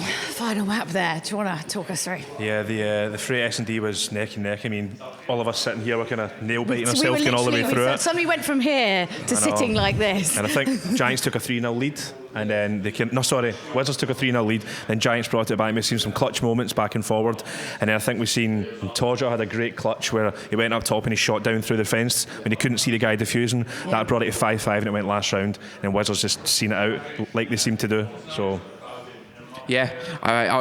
Speaker 2: map there. Do you want to talk us through?
Speaker 8: Yeah, the Freight S&D was neck and neck. I mean, all of us sitting here were kind of nail biting
Speaker 2: So
Speaker 8: ourselves going all the way through it.
Speaker 2: Suddenly went from here to sitting like this.
Speaker 8: And I think Giants took a 3-0 lead, and then Wizards took a 3-0 lead, then Giants brought it back. We've seen some clutch moments back and forward, and then I think we've seen Torja had a great clutch where he went up top and he shot down through the fence when he couldn't see the guy diffusing. That brought it to 5-5, and it went last round, and Wizards just seen it out like they seem to do. So.
Speaker 7: Yeah,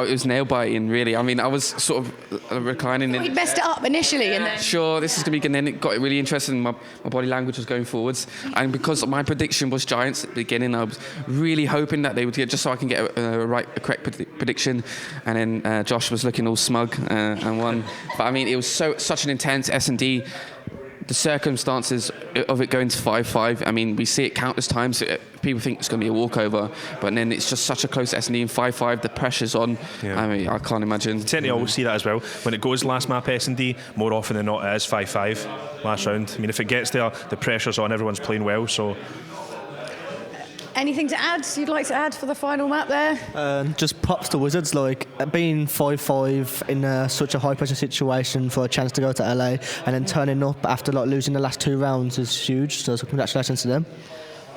Speaker 7: it was nail biting, really. I mean, I was sort of reclining.
Speaker 2: We messed it up initially, and then
Speaker 7: Sure, this is going to be good. And then it got really interesting. My body language was going forwards. And because my prediction was Giants at the beginning, I was really hoping that they would get, just so I can get a correct prediction. And then Josh was looking all smug and won. But I mean, it was such an intense S&D. The circumstances of it going to 5-5, I mean, we see it countless times. People think it's going to be a walkover, but then it's just such a close S&D in 5-5. The pressure's on. Yeah. I mean, I can't imagine.
Speaker 8: You tend to always see that as well. When it goes last map S&D, more often than not, it is 5-5 last round. I mean, if it gets there, the pressure's on. Everyone's playing well, so.
Speaker 2: anything to add? You'd like to add for the final map there?
Speaker 9: Just props to Wizards, like being 5-5 in such a high pressure situation for a chance to go to LA and then turning up after like losing the last 2 rounds is huge. So congratulations to them.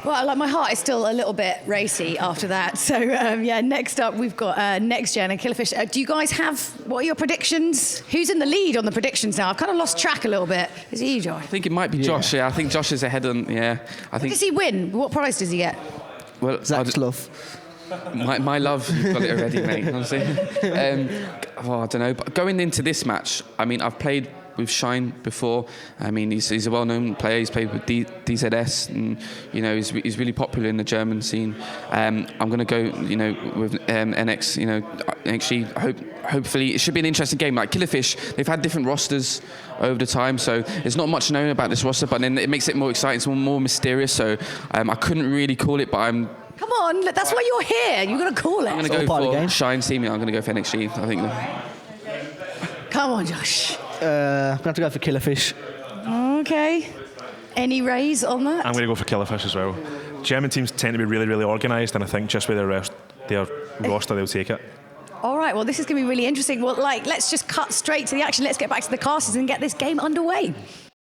Speaker 2: Well, like my heart is still a little bit racy after that. So yeah, next up we've got Next Gen and Killerfish. Do you guys what are your predictions? Who's in the lead on the predictions now? I've kind of lost track a little bit. Is it you, Josh?
Speaker 7: I think it might be Josh. Yeah, I think Josh is ahead on. Yeah, I think.
Speaker 2: Does he win? What prize does he get?
Speaker 7: Well,
Speaker 9: Zach's love.
Speaker 7: My love, you've got it already, mate. Honestly, I don't know. But going into this match, I mean, I've played with Shine before. I mean, he's a well-known player. He's played with DZS, and you know, he's really popular in the German scene. I'm going to go, you know, with NX. You know, actually, hopefully, it should be an interesting game. Like Killerfish, they've had different rosters over the time, so there's not much known about this roster. But then it makes it more exciting, it's more mysterious. So I couldn't really call it, but I'm.
Speaker 2: Come on, that's why you're here. You're going to call it.
Speaker 7: I'm going to go for Shine team. I'm going to go for NXG. I think.
Speaker 2: Come on, Josh.
Speaker 9: I'm going to have to go for Killerfish.
Speaker 2: Okay. Any raise on that?
Speaker 8: I'm going to go for Killerfish as well. German teams tend to be really, really organised, and I think just with their roster, they'll take it.
Speaker 2: All right, well, this is going to be really interesting. Well, let's just cut straight to the action. Let's get back to the casters and get this game underway.